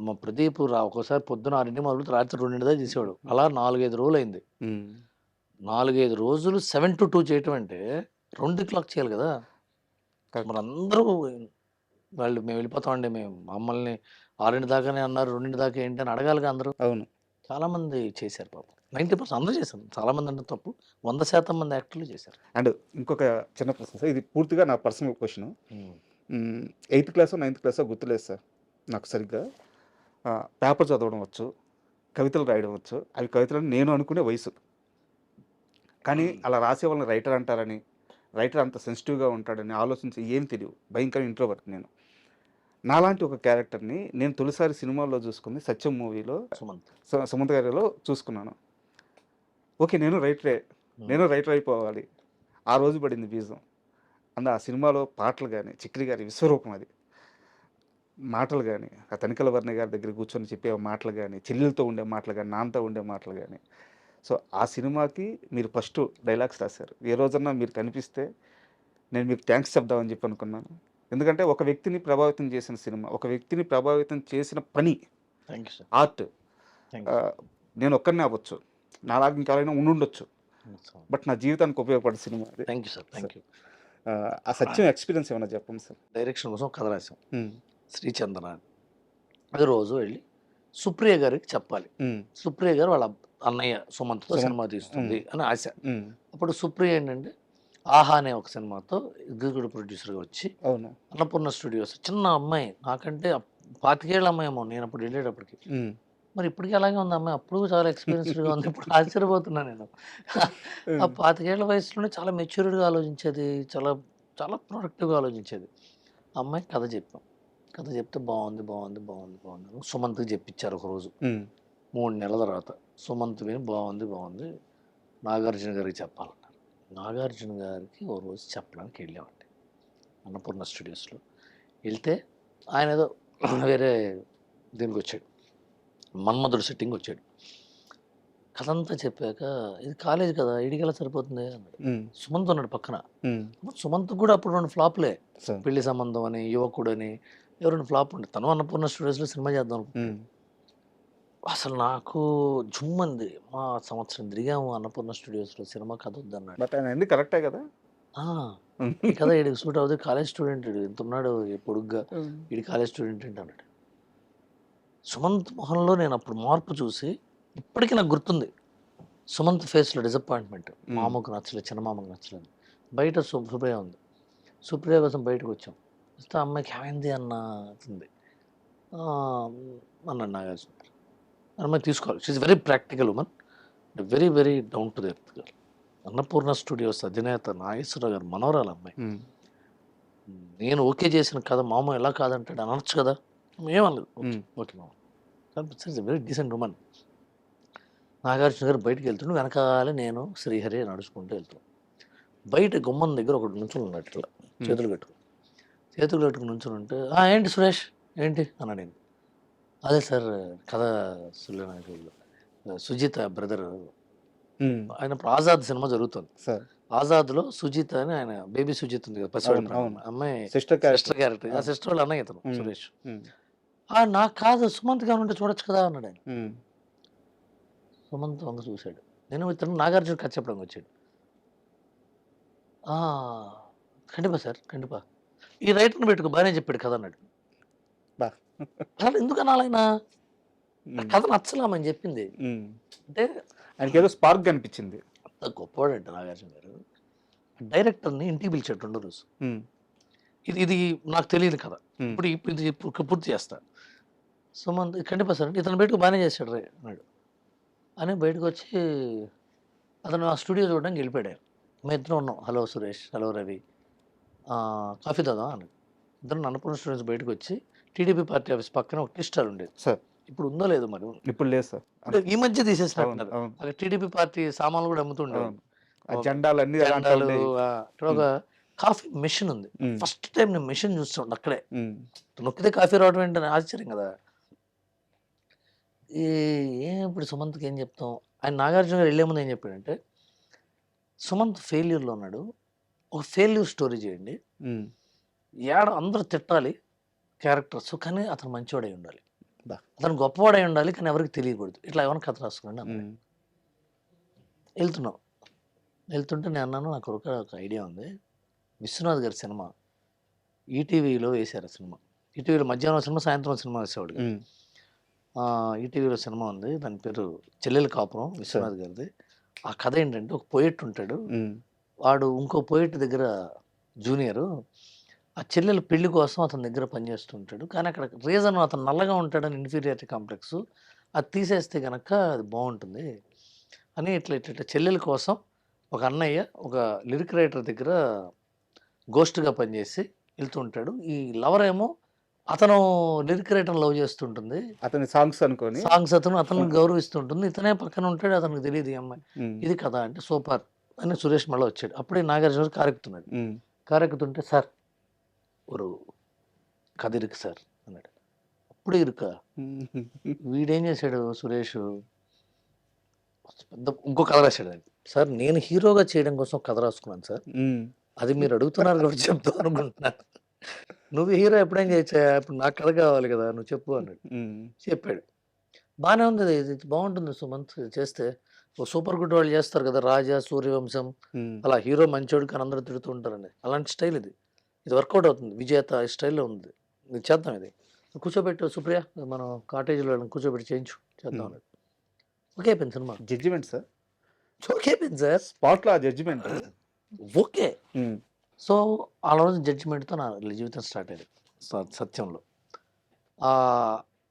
మా ప్రదీప్ ఒక్కోసారి పొద్దున 6 మొదలు రాత్రి 2 దాకా చేసేవాడు. అలా 4-5 రోజులు అయింది. 4-5 రోజులు 7 to 2 చేయటం అంటే 2 o'clock చేయాలి కదా.
Correct.
మరి అందరూ వాళ్ళు మేము వెళ్ళిపోతామండి, మేము మమ్మల్ని 6 దాకానే అన్నారు, 2 దాకా ఏంటి అని అడగాలిగా అందరూ.
అవును.
చాలా మంది చేశారు పాపం. 90% అందరూ చేశారు. చాలా మంది అంటే తప్పు, 100% మంది యాక్టర్లు చేశారు.
అండ్ ఇంకొక చిన్న ప్రశ్న సార్, ఇది పూర్తిగా నా పర్సనల్ క్వశ్చన్. 8th క్లాసో 9th క్లాసో గుర్తులేదు సార్ నాకు సరిగ్గా. పేపర్ చదవడం వచ్చు, కవితలు రాయడం వచ్చు. అవి కవితలని నేను అనుకునే వయసు. కానీ అలా రాసే వాళ్ళని రైటర్ అంటారని, రైటర్ అంత సెన్సిటివ్గా ఉంటాడని ఆలోచించి ఏం తెలియదు. భయంకర ఇంట్రోవర్ట్ నేను. నాలాంటి ఒక క్యారెక్టర్ని నేను తొలిసారి సినిమాలో చూసుకుంది సత్యం మూవీలో,
సుమంత్.
సుమంత్ గారిలో చూసుకున్నాను. ఓకే, నేను రైటర్ అయిపోవాలి. ఆ రోజు పడింది బీజం. ఆ సినిమాలో పాటలు కానీ, చిక్కిరి గారి విశ్వరూపం అది, మాటలు కానీ, ఆ తనికల వర్ణ గారి దగ్గర కూర్చొని చెప్పే మాటలు కానీ, చెల్లెలతో ఉండే మాటలు కానీ, నాన్నతో ఉండే మాటలు కానీ. సో ఆ సినిమాకి మీరు ఫస్ట్ డైలాగ్స్ రాశారు. ఏ రోజన్నా మీరు కనిపిస్తే నేను మీకు థ్యాంక్స్ చెప్దామని చెప్పి అనుకున్నాను. ఎందుకంటే ఒక వ్యక్తిని ప్రభావితం చేసిన సినిమా, ఒక వ్యక్తిని ప్రభావితం చేసిన పని,
thank you sir.
Art.
Thank you.
నేను ఒక్కరినే అవ్వచ్చు, నాలాగా ఇంకెవరైనా ఉండుండొచ్చు, బట్ నా జీవితానికి ఉపయోగపడే సినిమా అది.
Thank you sir. Thank you.
ఆ సత్యం ఎక్స్పీరియన్స్ ఏమైనా చెప్పండి సార్.
డైరెక్షన్ కోసం కథ రాసాం, శ్రీచందన. అది రోజు వెళ్ళి సుప్రియ గారికి చెప్పాలి. సుప్రియ గారు వాళ్ళ అన్నయ్య సుమంత్తో సినిమా తీస్తుంది అని ఆశ. అప్పుడు సుప్రియ ఏంటంటే ఆహా అనే ఒక సినిమాతో ఎగ్జిక్యూటివ్ ప్రొడ్యూసర్గా వచ్చి,
అవును,
అన్నపూర్ణ స్టూడియోస్, చిన్న అమ్మాయి, నాకంటే 25 అమ్మాయి ఏమో నేను అప్పుడు వెళ్ళేటప్పటికి. మరి ఇప్పటికీ అలాగే ఉంది అమ్మాయి, అప్పుడు చాలా ఎక్స్పీరియన్స్డ్గా ఉంది. ఇప్పుడు ఆశ్చర్యపోతున్నాను నేను. ఆ 25 వయసులోనే చాలా మెచ్యూర్డ్గా ఆలోచించేది, చాలా చాలా ప్రొడక్టివ్గా ఆలోచించేది. ఆ అమ్మాయికి కథ చెప్పాం. కథ చెప్తే బాగుంది సుమంత్కి చెప్పించారు ఒకరోజు. 3 నెలల తర్వాత సుమంత్ విని బాగుంది నాగార్జున గారికి చెప్పాలన్నారు. నాగార్జున గారికి ఓ రోజు చెప్పడానికి వెళ్ళామండి అన్నపూర్ణ స్టూడియోస్లో. వెళ్తే ఆయన ఏదో వేరే దీనికి వచ్చాడు, మన్మధుడు సెట్టింగ్ వచ్చాడు. కథ అంతా చెప్పాక, ఇది కాలేజ్ కదా, ఇడికెలా సరిపోతుంది అన్నాడు. సుమంత్ ఉన్నాడు పక్కన. సుమంత్ కూడా అప్పుడు 2 ఫ్లాప్లే, పెళ్లి సంబంధం అని, యువకుడు అని, ఎవరైనా ఫ్లాప్ ఉండే. తను అన్నపూర్ణ స్టూడియోస్లో సినిమా చేద్దాం అనుకుంటున్నాను. అసలు నాకు జుమ్మంది. మా సంవత్సరం తిరిగాము అన్నపూర్ణ స్టూడియోస్లో, సినిమా కథ వద్దన్నాడు.
బట్ ఆయన అన్ని కరెక్టే కదా.
కదా ఈడికి సూట్ అవుతుంది, కాలేజ్ స్టూడెంట్ ఎంత ఉన్నాడు పొడుగ్గా, ఈడి కాలేజ్ స్టూడెంట్ ఏంటి అన్నాడు. సుమంత్ మొహంలో నేను అప్పుడు మార్పు చూసి ఇప్పటికీ నాకు గుర్తుంది. సుమంత్ ఫేస్లో డిసప్పాయింట్మెంట్. మామకు నచ్చలేదు, చిన్న మామకు నచ్చలేదు. బయట సుప్రియ ఉంది. సుప్రియ కోసం బయటకు వచ్చాం. వస్తే అమ్మాయికి ఏమైంది అన్నది అన్నాడు నాగార్జున. అమ్మాయి తీసుకోవాలి. She very practical women, very very down to the earth girl. Annapurna studios అధినేత నాగేశ్వరరావు గారు మనవరాలు అమ్మాయి. నేను ఓకే చేసిన కథ మామ ఎలా కాదంటాడు అనొచ్చు కదా, ఏమనలేదు. ఓకే మామ, వెరీ డీసెంట్ ఉమెన్. నాగార్జున గారు బయటకు వెళ్తుండే, వెనకాలే నేను శ్రీహరి నడుచుకుంటూ వెళ్తాం. బయట గుమ్మం దగ్గర ఒకటి నుంచుని ఉన్నాడు, ఇట్లా చేతులు కట్టుకుని నుంచుని ఉంటే, ఏంటి సురేష్ ఏంటి అన్నాడు. నేను అదే సార్ కథ సుజిత బ్రదర్, ఆయన ఇప్పుడు ఆజాద్ సినిమా జరుగుతుంది. ఆజాద్లో సుజిత అని, ఆయన బేబీ సుజిత ఉంది కదా, పసివాడి అమ్మాయి సిస్టర్ క్యారెక్టర్. ఆ సిస్టర్ వాళ్ళ అన్నయ్య ఇతను సురేష్. నాకు కాదు, సుమంత్ గారు ఉంటే చూడొచ్చు కదా అన్నాడు ఆయన. సుమంత్ వంద చూశాడు. నేను ఇతను నాగార్జున కథ చెప్పడానికి వచ్చాడు. ఖండిపా సార్, ఖండిపా, ఈ రైటర్ని పెట్టుకో, బాగానే చెప్పాడు కదా అన్నాడు. అసలు ఎందుకు అనాలైనా కథ నచ్చలామని చెప్పింది అంటే
ఆయనకి ఏదో స్పార్క్ కనిపించింది.
అంత గొప్పవాడంట నాగార్జున గారు. డైరెక్టర్ని ఇంటికి పిలిచాడు 2 రోజు. ఇది నాకు తెలియదు కదా, ఇది పూర్తి చేస్తా. సుమంత్ ఖండిపా సార్, ఇతను బయటకు బాగానే చేశాడు రే అన్నాడు. అని బయటకు వచ్చి అతను ఆ స్టూడియో చూడడానికి వెళ్ళిపోయాడు. మేము ఇద్దరం ఉన్నాం. Hello Suresh, hello Ravi, coffee తాదా అని ఇద్దరు అన్నపూర్ణ స్టూడెంట్స్ బయటకు వచ్చి టీడీపీ పార్టీ ఆఫీస్ పక్కన ఒక టీ స్టాల్ ఉండేది.
సార్
ఇప్పుడు ఉందో లేదో మరి.
ఇప్పుడు లేదు సార్.
ఇప్పుడు ఈ మధ్య
అవును,
తీసేసినట్టున్నారు.
అవును,
అక్కడ టీడీపీ పార్టీ సామాన్లు కూడా అమ్ముతుండేవారు.
అవును. ఆ జెండాలన్నీ దాంట్లో
జెండాలు,
ఉండేవి.
ఇక్కడ ఒక కాఫీ మెషిన్ ఉంది.
ఉమ్,
ఫస్ట్ టైం నేను మెషిన్ చూస్తుండే అక్కడే.
ఉమ్,
నొక్కితే కాఫీ రావడం ఏంటని ఆశ్చర్యం కదా. ఈ ఏం ఇప్పుడు సుమంత్కి ఏం చెప్తాం, ఆయన నాగార్జున గారు వెళ్ళే ముందు ఏం చెప్పాడంటే, సుమంత్ ఫెయిల్యూర్లో ఉన్నాడు, ఒక ఫెయిల్యూర్ స్టోరీ చేయండి,
ఉమ్.
అందరూ తిట్టాలి క్యారెక్టర్స్, కానీ అతను మంచివాడై ఉండాలి,
బా.
అతను గొప్పవాడై ఉండాలి, కానీ ఎవరికి తెలియకూడదు, ఇట్లా ఏమైనా కథ రాసుకోండి అన్నాడు.
ఉమ్,
వెళ్తుంటే నేను అన్నాను, నాకు ఒక ఐడియా ఉంది, విశ్వనాథ్ గారి సినిమా ఈటీవీలో వేశారు. సినిమా ఈటీవీలో మధ్యాహ్నం సినిమా, సాయంత్రం సినిమా వేసేవాడు.
ఉమ్.
ఈటీవీలో సినిమా ఉంది, దాని పేరు చెల్లెల కాపురం, విశ్వనాథ్ గారిది. ఆ కథ ఏంటంటే, ఒక పోయెట్ ఉంటాడు,
ఉమ్,
వాడు ఇంకో పోయెట్ దగ్గర జూనియరు, ఆ చెల్లెల పెళ్లి కోసం అతని దగ్గర పనిచేస్తుంటాడు, కానీ అక్కడ రీజన్ అతను నల్లగా ఉంటాడని ఇన్ఫీరియారిటీ కాంప్లెక్స్, అది తీసేస్తే కనుక అది బాగుంటుంది అని ఇట్లా ఇట్లా ఇట్లా చెల్లెల కోసం ఒక అన్నయ్య ఒక లిరిక్ రైటర్ దగ్గర గోస్ట్గా పనిచేసి వెళ్తూ ఉంటాడు. ఈ లవర్ ఏమో అతను లిరిక్ రైటర్ లవ్ చేస్తుంటుంది,
అతని సాంగ్స్ అనుకొని.
సాంగ్స్ అతను గౌరవిస్తుంటుంది, ఇతనే పక్కన ఉంటాడు, అతనికి తెలియదు ఈ అమ్మాయి.
ఉమ్,
ఇది కదా అంటే సూపర్ అని సురేష్ మళ్ళీ వచ్చాడు. అప్పుడే నాగార్జున కారెక్కుతున్నాడు.
ఉమ్,
కారెక్కుతుంటే, సార్ ஒரு కథ ఇరుకు సార్ అన్నాడు. అప్పుడు ఇరుక
ఉమ్,
వీడేం చేశాడు సురేష్, పెద్ద ఇంకో కథ రాశాడు ఆయన. సార్ నేను హీరోగా చేయడం కోసం కథ రాసుకున్నాను సార్,
ఉమ్,
అది మీరు అడుగుతున్నారు కాబట్టి చెప్తాను అనుకుంటున్నాను, నువ్వు హీరో ఎప్పుడేం చేయొచ్చా, ఇప్పుడు నాకు కథ కావాలి కదా, నువ్వు చెప్పు అన్నాడు.
ఉమ్,
చెప్పాడు. బాగానే ఉంది, ఇది బాగుంటుంది సుమంత్ చేస్తే, ఓ సూపర్ గుడ్ వాళ్ళు చేస్తారు కదా, రాజా, సూర్యవంశం,
ఉమ్.
అలా హీరో మంచోడు కానీ అందరూ తిడుతూ ఉంటారండి, అలాంటి స్టైల్ ఇది వర్కౌట్ అవుతుంది, విజేత ఈ స్టైల్లో ఉంది, ఇది చేద్దాం, ఇది కూర్చోబెట్టు సుప్రియ, మనం కాటేజీలో కూర్చోబెట్టి చేయించు, చేద్దాం అన్నాడు. ఓకే అయిపోయింది సినిమా,
జడ్జిమెంట్ సార్,
ఓకే అయిపోయింది సార్,
స్పాట్లో ఆ జడ్జిమెంట్.
ఓకే.
ఉమ్,
సో ఆ రోజు జడ్జిమెంట్తో నా జీవితం స్టార్ట్ అయ్యింది సత్యంలో.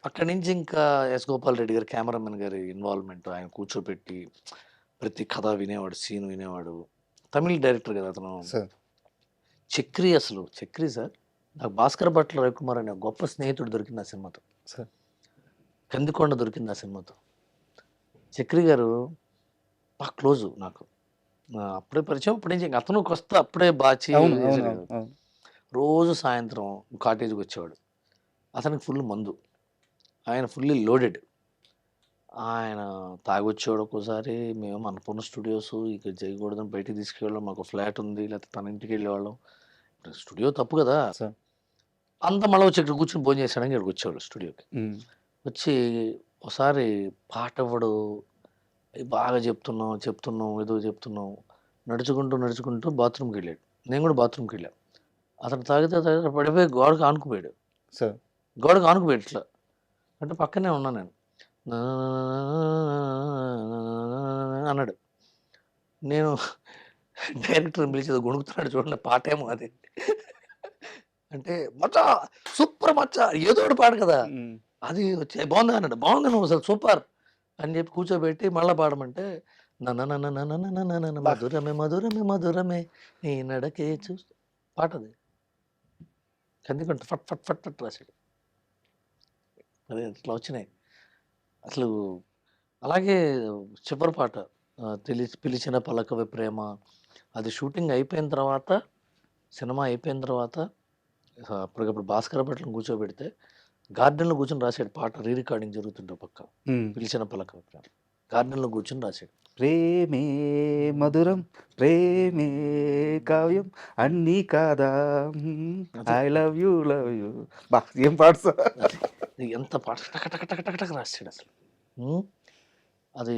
అక్కడి నుంచి ఇంకా ఎస్ గోపాల్ రెడ్డి గారు కెమెరామెన్ గారి ఇన్వాల్వ్మెంట్, ఆయన కూర్చోబెట్టి ప్రతి కథ వినేవాడు, సీన్ వినేవాడు. తమిళ డైరెక్టర్ కదా అతను,
సార్.
చక్రి, అసలు చక్రి సార్, నాకు భాస్కర్ భట్ల రవికుమార్ అనే గొప్ప స్నేహితుడు దొరికింది ఆ సినిమాతో,
సార్.
కందికొండ దొరికింది ఆ సినిమాతో. చక్రి గారు బాగా క్లోజు నాకు, అప్పుడే పరిచయం, అప్పుడే ఇంకా అతను వస్తే అప్పుడే బాచి
అవును, అవును, అవును.
రోజు సాయంత్రం కాటేజ్కి వచ్చేవాడు. అతనికి ఫుల్ మందు, ఆయన ఫుల్లీ లోడెడ్, ఆయన తాగొచ్చేవాడు. ఒక్కోసారి మేము అన్నపూర్ణ స్టూడియోస్ ఇక్కడ చేయకూడదని బయటికి తీసుకెళ్ళాం, మాకు ఫ్లాట్ ఉంది, లేకపోతే తన ఇంటికి వెళ్ళేవాళ్ళం, స్టూడియో తప్పు కదా,
సార్.
అంతా మళ్ళీ వచ్చి ఇక్కడ కూర్చొని భోజనం చేసాడని ఇక్కడికి వచ్చేవాళ్ళు స్టూడియోకి.
ఉమ్,
వచ్చి ఒకసారి పాట ఇవ్వడు, బాగా చెప్తున్నాం ఏదో చెప్తున్నాం, నడుచుకుంటూ బాత్రూమ్కి వెళ్ళాడు, నేను కూడా బాత్రూమ్కి వెళ్ళాను. అతను తాగితే పడిపోయి గోడకు ఆనుకుపోయాడు,
సార్.
గోడకు ఆనుకుపోయాడు ఇట్లా, అంటే పక్కనే ఉన్నాను నేను, అన్నాడు. నేను డైరెక్టర్ని పిలిచేది, గొణుకుతున్నాడు చూడండి, పాట ఏమో అది అంటే, మచ్చా సూపర్ మచ్చా, ఏదో ఒకటి పాడు కదా,
ఉమ్,
అది వచ్చి బాగుంది అన్నాడు. బాగుంది నువ్వు అసలు సూపర్ అని చెప్పి కూర్చోబెట్టి మళ్ళీ పాడమంటే, మధురమే మధురమే మధురమే నీ నడకే చూస్తూ పాట, అది కందికొంట ఫట్ ఫట్ ఫట్ ఫట్ రాశాడు. అదే ఇట్లా వచ్చినాయి అసలు. అలాగే చివరి పాట పిలిచిన పలకవే ప్రేమ, అది షూటింగ్ అయిపోయిన తర్వాత, సినిమా అయిపోయిన తర్వాత అప్పటికప్పుడు భాస్కర్ భట్లను కూర్చోబెడితే గార్డెన్లో కూర్చొని రాశాడు పాట, రీ రికార్డింగ్ జరుగుతుంటే పక్క,
ఉమ్.
పిలిచిన పలకవే ప్రేమ గార్డెన్లో కూర్చొని రాశాడు.
ప్రేమే మధురం, ప్రేమే కావ్యం, అన్నీ కాదా, ఐ లవ్ యూ బా, ఏం పాడు సార్.
అది ఎంత పాట టక టక టక టక టక రాశాడు అసలు. అది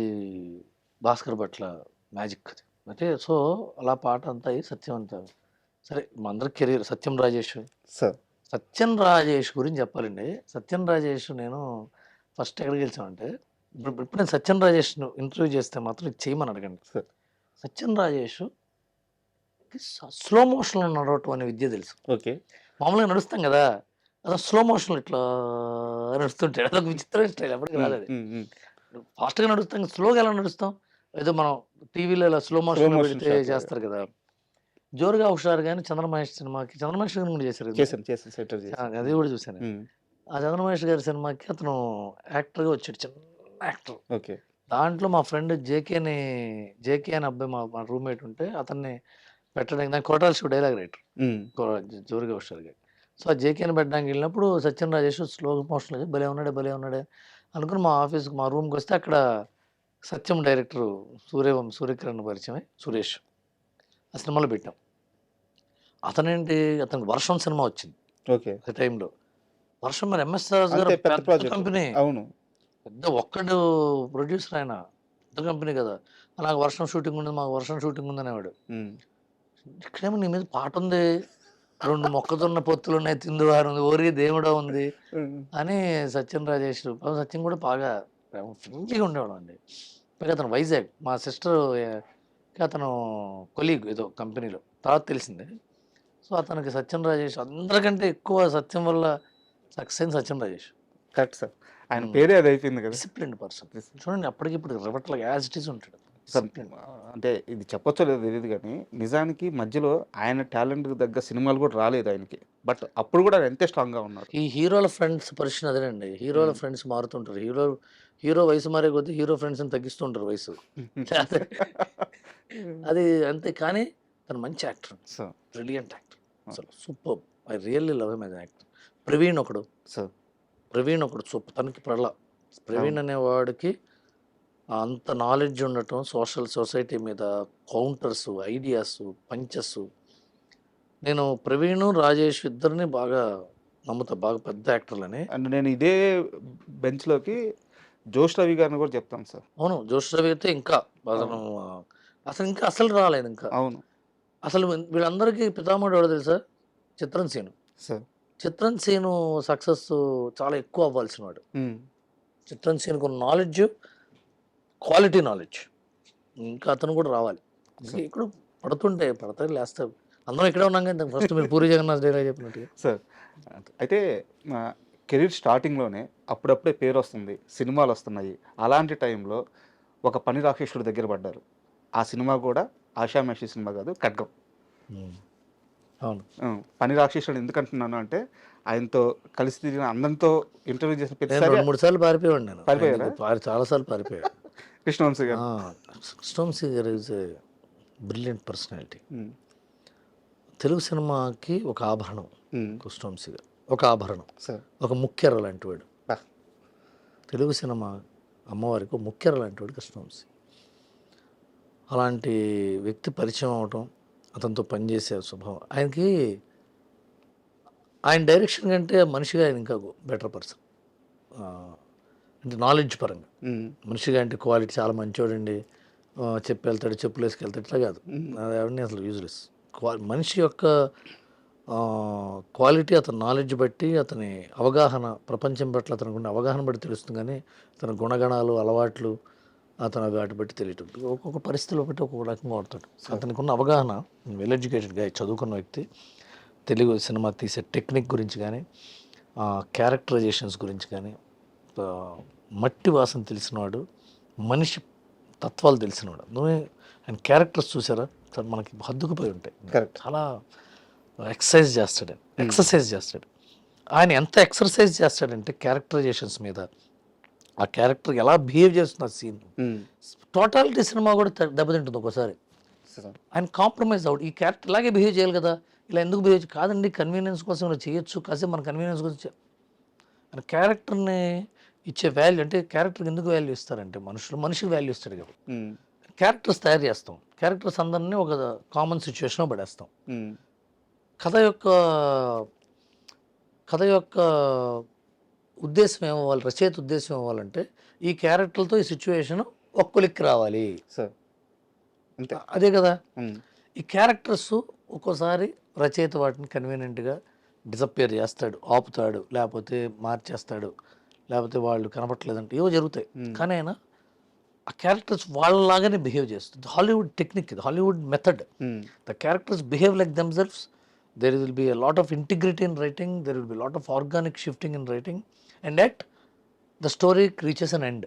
భాస్కర్ భట్ల మ్యాజిక్ అది. అంటే సో అలా పాట అంతా అయ్యి సత్యం అంతా సరే, మా అందరి కెరీర్ సత్యం రాజేష్.
సార్.
సత్యం రాజేష్ గురించి చెప్పాలండి. సత్యం రాజేష్ నేను ఫస్ట్ ఎక్కడికి గెలిచామంటే, ఇప్పుడు నేను సత్యం రాజేష్ ఇంటర్వ్యూ చేస్తే మాత్రం ఇది చేయమని అడగండి.
సార్.
సత్యం రాజేష్ స్లో మోషన్లో నడవటం అనే విద్య తెలుసు.
ఓకే.
మామూలుగా నడుస్తాం కదా, అసలు స్లో మోషన్లో ఇట్లా నడుస్తుంటాడు, అదొక విచిత్రమైన స్టైల్, అప్పటికి రాదు అది. ఫాస్ట్గా నడుస్తాం, స్లోగా ఎలా నడుస్తాం, ఏదో మనం టీవీలో ఇలా స్లో మోషన్ పెడితే చేస్తారు కదా, జోరుగా హుషారు కానీ చంద్రమహేష్ సినిమాకి చంద్రమహేష్ గారు కూడా చేశారు కదా.
చేశాను సెటర్ చేశాను.
అది కూడా చూశాను. ఆ చంద్రమహేష్ గారి సినిమాకి అతను యాక్టర్గా వచ్చాడు, చిన్న యాక్టర్.
ఓకే.
దాంట్లో మా ఫ్రెండ్ జేకే అని అబ్బాయి మా రూమ్మేట్ ఉంటే అతన్ని పెట్టడానికి, దానికి కొరటాల శివ డైలాగ్ రైటర్ జోరుగా హుషారుగా. సో ఆ జేకేని పెట్టడానికి వెళ్ళినప్పుడు సత్యన్ రాజేష్ స్లో మోషన్లో భలే ఉన్నాడే అనుకుని మా ఆఫీస్కి మా రూమ్కి వస్తే అక్కడ సత్యం డైరెక్టర్ సూర్యకిరణ్ పరిచయమై సురేష్ ఆ సినిమాలో పెట్టాం. అతనికి వర్షం సినిమా వచ్చింది
ఓకే.
ఆ టైంలో. వర్షం మరి ఎంఎస్ రాజు గారు
అంతే, పెద్ద
పెద్ద
ప్రాజెక్ట్.
కంపెనీ,
అవును.
పెద్ద ఒక్కడు ప్రొడ్యూసర్ ఆయన, పెద్ద కంపెనీ కదా. నాకు వర్షం షూటింగ్ ఉంది, మాకు వర్షం షూటింగ్ ఉంది అనేవాడు. ఇక్కడేమో నీ మీద పాట ఉంది, 2 మొక్కజొన్న పొత్తులు ఉన్నాయి, తిందువారు ఉంది, ఓరి దేవుడా ఉంది అని సత్యన్ రాజేష్. సత్యం కూడా బాగా ఫ్రెండ్లీగా ఉండేవాడు అండి. పైగా అతను వైజాగ్, మా సిస్టర్ అతను కొలీగ్ ఏదో కంపెనీలో, తర్వాత తెలిసిందే. సో అతనికి సత్యన్ రాజేష్ అందరికంటే ఎక్కువ సత్యం వల్ల సక్సెస్ అయింది సత్యన్ రాజేష్.
Correct sir. ఆయన పేరే అది అయిపోయింది కదా
డిసిప్లిన్డ్ పర్సన్. చూడండి అప్పటికిప్పుడు రివర్ట్లా యాజ్ ఇట్ ఈస్ ఉంటాడు.
సార్. అంటే ఇది చెప్పొచ్చో లేదో తెలియదు కానీ నిజానికి మధ్యలో ఆయన టాలెంట్కి తగ్గ సినిమాలు కూడా రాలేదు ఆయనకి. బట్ అప్పుడు కూడా ఆయన ఎంతే స్ట్రాంగ్గా ఉన్నారు.
ఈ హీరోల ఫ్రెండ్స్ పరిస్థితి అదేనండి. హీరోల ఫ్రెండ్స్ మారుతుంటారు. హీరో వయసు మారే కొద్దీ హీరో ఫ్రెండ్స్ని తగ్గిస్తుంటారు వయసు. అది అంతే. కానీ తను మంచి యాక్టర్,
సార్.
బ్రిలియంట్ యాక్టర్, అసలు super. I really love him as actor. Praveen ఒకడు సూపర్. తనకి ప్రవీణ్ అనేవాడికి అంత నాలెడ్జ్ ఉండటం, సొసైటీ మీద కౌంటర్స్, ఐడియాస్, పంచెస్. నేను ప్రవీణ్, రాజేష్ ఇద్దరిని బాగా నమ్ముతా, బాగా పెద్ద యాక్టర్లని.
అండ్ నేను ఇదే బెంచ్లోకి జోష్ రవి గారిని కూడా చెప్తాను సార్.
అవును, జోష్ రవి అయితే ఇంకా అసలు రాలేదు ఇంకా.
అవును.
అసలు వీళ్ళందరికీ పితామహుడు ఎవడో తెలుసా? చిత్రం సీను.
సార్.
చిత్రం సీను సక్సెస్ చాలా ఎక్కువ అవ్వాల్సిన వాడు. చిత్రం సీనుకు నాలెడ్జ్, క్వాలిటీ నాలెడ్జ్, ఇంకా అతను కూడా రావాలి. ఇక్కడ పడతాయి లేస్తాయి. అందరం ఇక్కడే ఉన్నాం కదా. ఫస్ట్ మీరు పూరి జగన్నాథ్ డైలాగ్ చెప్పినట్టుగా.
సార్, అయితే కెరీర్ స్టార్టింగ్లోనే అప్పుడప్పుడే పేరు వస్తుంది, సినిమాలు వస్తున్నాయి. అలాంటి టైంలో ఒక పని రాక్షసుడి దగ్గర పడ్డారు. ఆ సినిమా కూడా ఆషామాషి సినిమా కాదు, ఖడ్గం.
అవును.
పని రాక్షసుడు ఎందుకంటున్నాను అంటే ఆయనతో కలిసి తిరిగిన అందరితో ఇంటర్వ్యూ చేసిన ప్రతిసారి
2-3 సార్లు పారిపోయాడు. నేను
పారిపోయారా?
చాలాసార్లు పారిపోయాడు.
కృష్ణవంశీ గారు.
కృష్ణవంశీ గారు is a brilliant personality. Telugu సినిమాకి ఒక ఆభరణం కృష్ణవంశీ గారు, ఒక ఆభరణం, ఒక ముఖ్యర లాంటి వాడు. తెలుగు సినిమా అమ్మవారికి ఒక ముఖ్యర లాంటి వాడు కృష్ణవంశీ. అలాంటి వ్యక్తి పరిచయం అవటం, అతనితో పనిచేసే స్వభావం ఆయనకి. ఆయన డైరెక్షన్ కంటే మనిషిగా ఆయన ఇంకా బెటర్ పర్సన్. అంటే నాలెడ్జ్ పరంగా మనిషిగా అంటే క్వాలిటీ చాలా మంచివాడండి. చెప్పి వెళ్తాడు, చెప్పులు వేసుకెళ్తాడు, ఇట్లా కాదు. అవన్నీ అసలు యూజ్లెస్. మనిషి యొక్క క్వాలిటీ, అతని నాలెడ్జ్ బట్టి, అతని అవగాహన, ప్రపంచం పట్ల అతనికి ఉన్న అవగాహన బట్టి తెలుస్తుంది. కానీ అతని గుణగణాలు, అలవాట్లు అతను వాటి బట్టి తెలియటం. ఒక్కొక్క పరిస్థితులు బట్టి ఒక్కొక్క రకంగా వాడతాడు. అతనికి ఉన్న అవగాహన, వెల్ ఎడ్యుకేటెడ్గా చదువుకున్న వ్యక్తి, తెలుగు సినిమా తీసే టెక్నిక్ గురించి కానీ, క్యారెక్టరైజేషన్స్ గురించి కానీ, మట్టి వాసన తెలిసినవాడు, మనిషి తత్వాలు తెలిసినవాడు. ఆయన క్యారెక్టర్స్ చూసారా సార్, మనకి హద్దుకుపోయి ఉంటాయి. చాలా ఎక్సర్సైజ్ చేస్తాడు. ఆయన ఎంత ఎక్సర్సైజ్ చేస్తాడంటే క్యారెక్టరైజేషన్స్ మీద, ఆ క్యారెక్టర్ ఎలా బిహేవ్ చేస్తున్న సీన్, టోటాలిటీ సినిమా కూడా దెబ్బతింటుంది ఒక్కోసారి. ఆయన కాంప్రమైజ్ అవుట్, ఈ క్యారెక్టర్ ఇలాగే బిహేవ్ చేయాలి కదా, ఇలా ఎందుకు బిహేవ్ కాదండి, కన్వీనియన్స్ కోసం ఇలా చేయొచ్చు, కాసేపు మన కన్వీనియన్స్ కోసం. ఆయన క్యారెక్టర్ని ఇచ్చే వాల్యూ, అంటే క్యారెక్టర్కి ఎందుకు వాల్యూ ఇస్తారంటే మనిషికి వాల్యూ ఇస్తాడు కదా. క్యారెక్టర్స్ తయారు చేస్తాం, క్యారెక్టర్స్ అందరినీ ఒక కామన్ సిచ్యువేషన్లో పడేస్తాం. కథ యొక్క ఉద్దేశం ఏమవ్వాలి, రచయిత ఉద్దేశం ఏమవ్వాలంటే ఈ క్యారెక్టర్లతో ఈ సిచ్యువేషన్ ఒక్కొలిక్కి రావాలి సార్, అదే కదా. ఈ క్యారెక్టర్స్ ఒక్కోసారి రచయిత వాటిని కన్వీనియంట్గా డిసప్పేర్ చేస్తాడు, ఆపుతాడు, లేకపోతే మార్చేస్తాడు, లేకపోతే వాళ్ళు కనపట్లేదంటే ఏవో జరుగుతాయి. కానీ ఆయన ఆ క్యారెక్టర్స్ వాళ్ళలాగానే బిహేవ్ చేస్తుంది. హాలీవుడ్ టెక్నిక్ ఇది, Hollywood method. The characters behave like themselves. There will be a lot of integrity in writing, there will be a lot of organic shifting in writing, and yet the story reaches an end.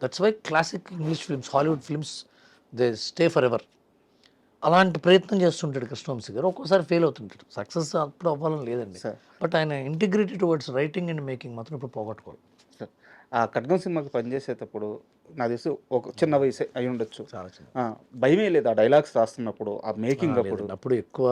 That's why classic English films, Hollywood films, they stay forever. అలాంటి ప్రయత్నం చేస్తుంటాడు కృష్ణవంశీ గారు. ఒక్కోసారి ఫెయిల్ అవుతుంటాడు. సక్సెస్ అప్పుడు అవ్వాలని లేదండి.
సార్
బట్ ఆయన integrity towards writing and making మాత్రం ఇప్పుడు పోగొట్టుకోవాలి.
సార్ ఆ ఖడ్గం సినిమాకి పనిచేసేటప్పుడు నాకు తెలిసి ఒక చిన్న వయసు అయి ఉండొచ్చు.
చాలా చిన్న
భయమే లేదు ఆ డైలాగ్స్ రాస్తున్నప్పుడు, ఆ మేకింగ్ అప్పుడు.
లేదండి. అప్పుడు ఎక్కువ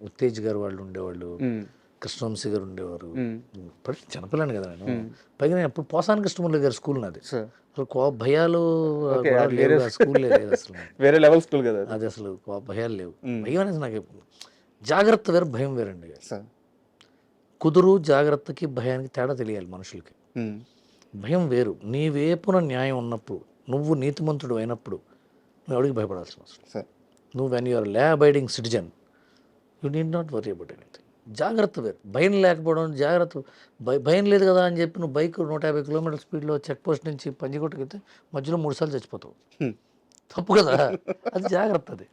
ఉత్తేజ్ గారు వాళ్ళు ఉండేవాళ్ళు,
ఉమ్,
కృష్ణవంశీ గారు ఉండేవారు.
ఉమ్,
ఇప్పుడు చిన్నపిల్లని కదా నేను. పైగా నేను అప్పుడు పోసాని కృష్ణమురళి గారి స్కూల్ నాది.
సార్
అసలు భయాలు
ఓకే,
కూడా
అది
లేవు.
వేరే
ఆ స్కూల్ లేదు అసలు.
వేరే లెవెల్ స్కూల్ కదా అది.
అది అసలు భయాలు లేవు. భయం అనేది నాకు జాగ్రత్త వేరు, భయం వేరండి.
సార్
కుదురు జాగ్రత్తకి భయానికి తేడా తెలియాలి మనుషులకి.
ఉమ్,
భయం వేరు. నీ వేపున న్యాయం ఉన్నప్పుడు, నువ్వు నీతిమంతుడు అయినప్పుడు నువ్వు ఎవరికి భయపడాల్సిన అవసరం.
సార్
నువ్వు when you are law abiding citizen you need not worry about anything. జాగ్రత్త వేరు. భయం లేకపోవడం జాగ్రత్త. భయం లేదు కదా అని చెప్పి నువ్వు బైక్ 150 కిలోమీటర్ స్పీడ్లో చెక్ పోస్ట్ నుంచి పంజికొట్టుకెళ్తే మధ్యలో 3 సార్లు చచ్చిపోతావు. తప్పు కదా, అది జాగ్రత్త. అది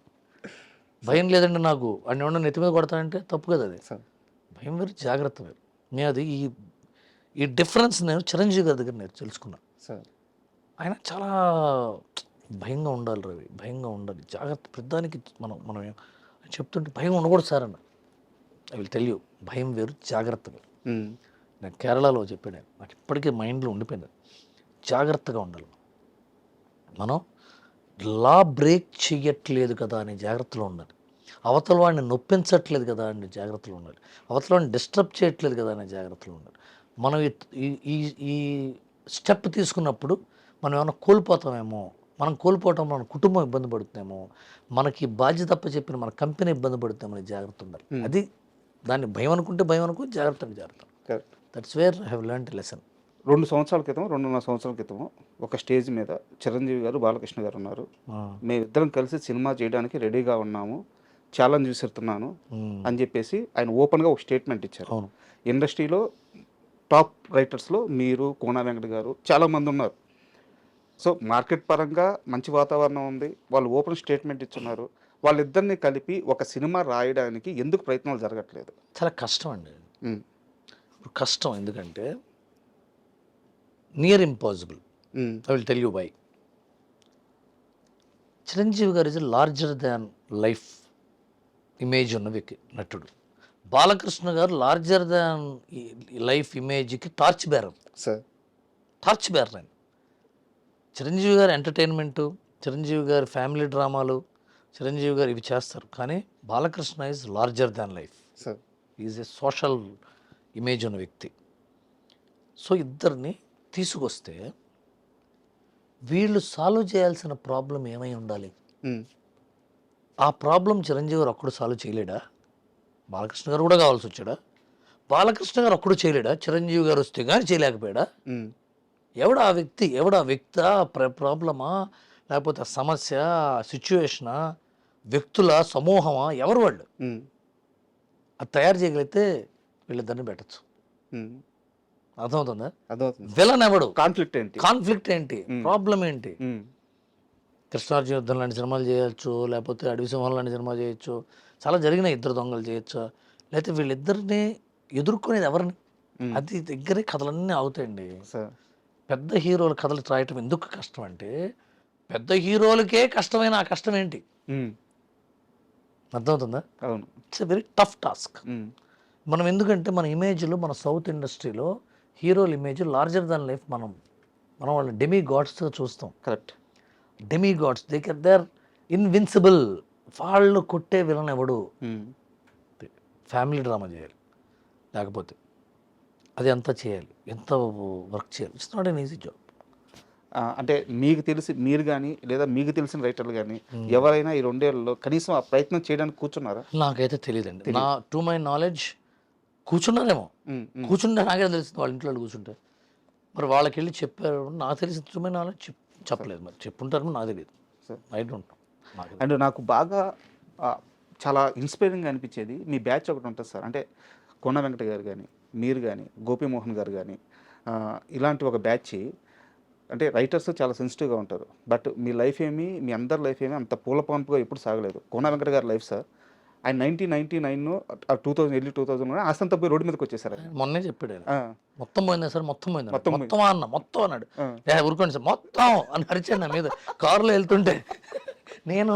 భయం లేదండి నాకు అని ఏమన్నా నెత్తి మీద కొడతానంటే తప్పు కదా. అది
సార్
భయం వేరు, జాగ్రత్త వేరు. నేను అది ఈ డిఫరెన్స్ నేను చిరంజీవి గారి దగ్గర నేను తెలుసుకున్నా.
సార్
ఆయన చాలా భయంగా ఉండాలి రవి, భయంగా ఉండాలి, జాగ్రత్త. పెద్దానికి మనం చెప్తుంటే భయం ఉండకూడదు సార్ అన్న. ఐ విల్ టెల్ యూ, భయం వేరు, జాగ్రత్త వేరు.
ఉమ్,
నేను కేరళలో చెప్పాను, నాకు ఇప్పటికీ మైండ్లో ఉండిపోయింది. జాగ్రత్తగా ఉండాలి. మనం లా బ్రేక్ చెయ్యట్లేదు కదా అనే జాగ్రత్తలో ఉండాలి. అవతల వాడిని నొప్పించట్లేదు కదా అనే జాగ్రత్తలో ఉండాలి. అవతల వాడిని డిస్టర్బ్ చేయట్లేదు కదా అనే జాగ్రత్తలో ఉండాలి. మనం ఈ స్టెప్ తీసుకున్నప్పుడు మనం ఏమైనా కోల్పోతామేమో, మనం కోల్పోవటం మన కుటుంబం ఇబ్బంది పడుతుందేమో, మనకి బాధ్యత తప్ప చెప్పిన మన కంపెనీ ఇబ్బంది పడుతుందేమో అనే జాగ్రత్త ఉండాలి. అది దాన్ని భయం అనుకుంటే భయం అనుకో, జాగ్రత్త అంటే జాగ్రత్త.
Correct.
That's where I have learned lesson.
2 సంవత్సరాల క్రితం 2.5 సంవత్సరాల క్రితం ఒక స్టేజ్ మీద చిరంజీవి గారు, బాలకృష్ణ గారు ఉన్నారు. మేమిద్దరం కలిసి సినిమా చేయడానికి రెడీగా ఉన్నాము, ఛాలెంజ్ విసురుతున్నాను అని చెప్పేసి ఆయన ఓపెన్గా ఒక స్టేట్మెంట్ ఇచ్చారు.
అవును.
ఇండస్ట్రీలో టాప్ రైటర్స్లో మీరు, కోన వెంకట గారు చాలామంది ఉన్నారు. సో మార్కెట్ పరంగా మంచి వాతావరణం ఉంది. వాళ్ళు ఓపెన్ స్టేట్మెంట్ ఇచ్చున్నారు. వాళ్ళిద్దరిని కలిపి ఒక సినిమా రాయడానికి ఎందుకు ప్రయత్నాలు జరగట్లేదు?
చాలా కష్టం అండి.
ఉమ్,
ఇప్పుడు కష్టం ఎందుకంటే near impossible.
Um,
I will tell you why. Chiranjeevi గారు is larger than life image ఉన్న వ్యక్తి, నటుడు. బాలకృష్ణ గారు లార్జర్ దాన్ లైఫ్ ఇమేజ్కి torch bearer.
Sir
torch bearer ఆయన. చిరంజీవి గారు ఎంటర్టైన్మెంటు, చిరంజీవి గారి ఫ్యామిలీ డ్రామాలు, చిరంజీవి గారు ఇవి చేస్తారు. కానీ Balakrishna is larger than life.
Sir
is a social image ఉన్న వ్యక్తి. సో ఇద్దరిని తీసుకొస్తే వీళ్ళు సాల్వ్ చేయాల్సిన ప్రాబ్లం ఏమై ఉండాలి?
ఉమ్,
ఆ ప్రాబ్లం చిరంజీవి గారు ఒక్కడు సాల్వ్ చేయలేడా? బాలకృష్ణ గారు కూడా కావాల్సి వచ్చాడా? బాలకృష్ణ గారు ఒక్కడు చేయలేడా? చిరంజీవి గారు వస్తే కానీ చేయలేకపోయాడా?
ఉమ్,
ఎవడా ఆ వ్యక్తి? ఎవడా వ్యక్తా, ప్రాబ్లమా, లేకపోతే సమస్య, సిచ్యువేషనా, వ్యక్తుల సమూహమా, ఎవరు వాళ్ళు?
ఉమ్,
అది తయారు చేయగలిగితే వీళ్ళిద్దరిని పెట్టచ్చు.
ఉమ్,
అర్థమవుతుందా?
అర్థమవుతుంది.
విలన్ ఎవడు?
కాన్ఫ్లిక్ట్ ఏంటి?
కాన్ఫ్లిక్ట్ ఏంటి? ప్రాబ్లం ఏంటి?
ఉమ్,
కృష్ణార్జున యుద్ధం లాంటి సినిమాలు చేయొచ్చు, లేకపోతే అడవి సింహం లాంటి సినిమా చేయొచ్చు, చాలా జరిగినాయి. ఇద్దరు దొంగలు చేయొచ్చు. లేకపోతే వీళ్ళిద్దరిని ఎదుర్కొనేది ఎవరిని? అది దగ్గరే కథలన్నీ అవుతాయండి.
సార్
పెద్ద హీరోల కథలు రాయటం ఎందుకు కష్టం అంటే, పెద్ద హీరోలకే కష్టమైన ఆ కష్టం ఏంటి?
ఉమ్,
అర్థమవుతుందా?
అవును.
It's a very tough task.
Um,
మనం ఎందుకంటే మన ఇమేజ్లో, మన సౌత్ ఇండస్ట్రీలో హీరోల ఇమేజ్ లార్జర్ దాన్ లైఫ్. మనం వాళ్ళని డెమీ గాడ్స్తో చూస్తాం.
Correct.
Demi gods, they are invincible. వాళ్ళు కొట్టే విలన్ ఎవడు?
ఉమ్,
ఫ్యామిలీ డ్రామా చేయాలి, లేకపోతే అది అంతా చేయాలి, ఎంత వర్క్ చేయాలి. It's not an easy job.
అంటే మీకు తెలిసి మీరు కానీ, లేదా మీకు తెలిసిన రైటర్లు కానీ ఎవరైనా ఈ 2 ఏళ్లలో కనీసం ఆ ప్రయత్నం చేయడానికి కూర్చున్నారా?
నాకైతే తెలియదండి. టు మై నాలెడ్జ్ కూర్చున్నారేమో.
ఉమ్, ఉమ్,
కూర్చుంటే నాకే తెలుస్తుంది వాళ్ళ ఇంట్లో కూర్చుంటే. మరి వాళ్ళకి వెళ్ళి చెప్పారు, నాకు తెలిసి టు మై నాలెడ్జ్ చెప్పలేదు. మరి చెప్పుంటారు, నాకు తెలియదు.
Sir
I don't know.
And నాకు బాగా చాలా ఇన్స్పైరింగ్గా అనిపించేది మీ బ్యాచ్ ఒకటి ఉంటుంది సార్. అంటే కోన వెంకట గారు కానీ, మీరు కానీ, గోపీమోహన్ గారు కానీ, ఇలాంటి ఒక బ్యాచ్. అంటే రైటర్స్ చాలా సెన్సిటివ్గా ఉంటారు. బట్ మీ లైఫ్ ఏమి, మీ అందరి లైఫ్ ఏమి అంత పూల పంపుగా ఎప్పుడు సాగలేదు. కోన వెంకట గారి లైఫ్ సార్, ఆయన 1999 ఎర్లీ 2000 ఆస్తంతా పోయి రోడ్డు మీదకి వచ్చేసారు.
మొన్నే చెప్పాడు ఆయన.
ఆ,
మొత్తం పోయిందా సార్? మొత్తం పోయిందా?
మొత్తం
మొత్తం అన్న మొత్తం అన్నాడు. ఊరుకోండి సార్ మొత్తం అని అరిచాను నా మీద. కారులో వెళ్తుంటే నేను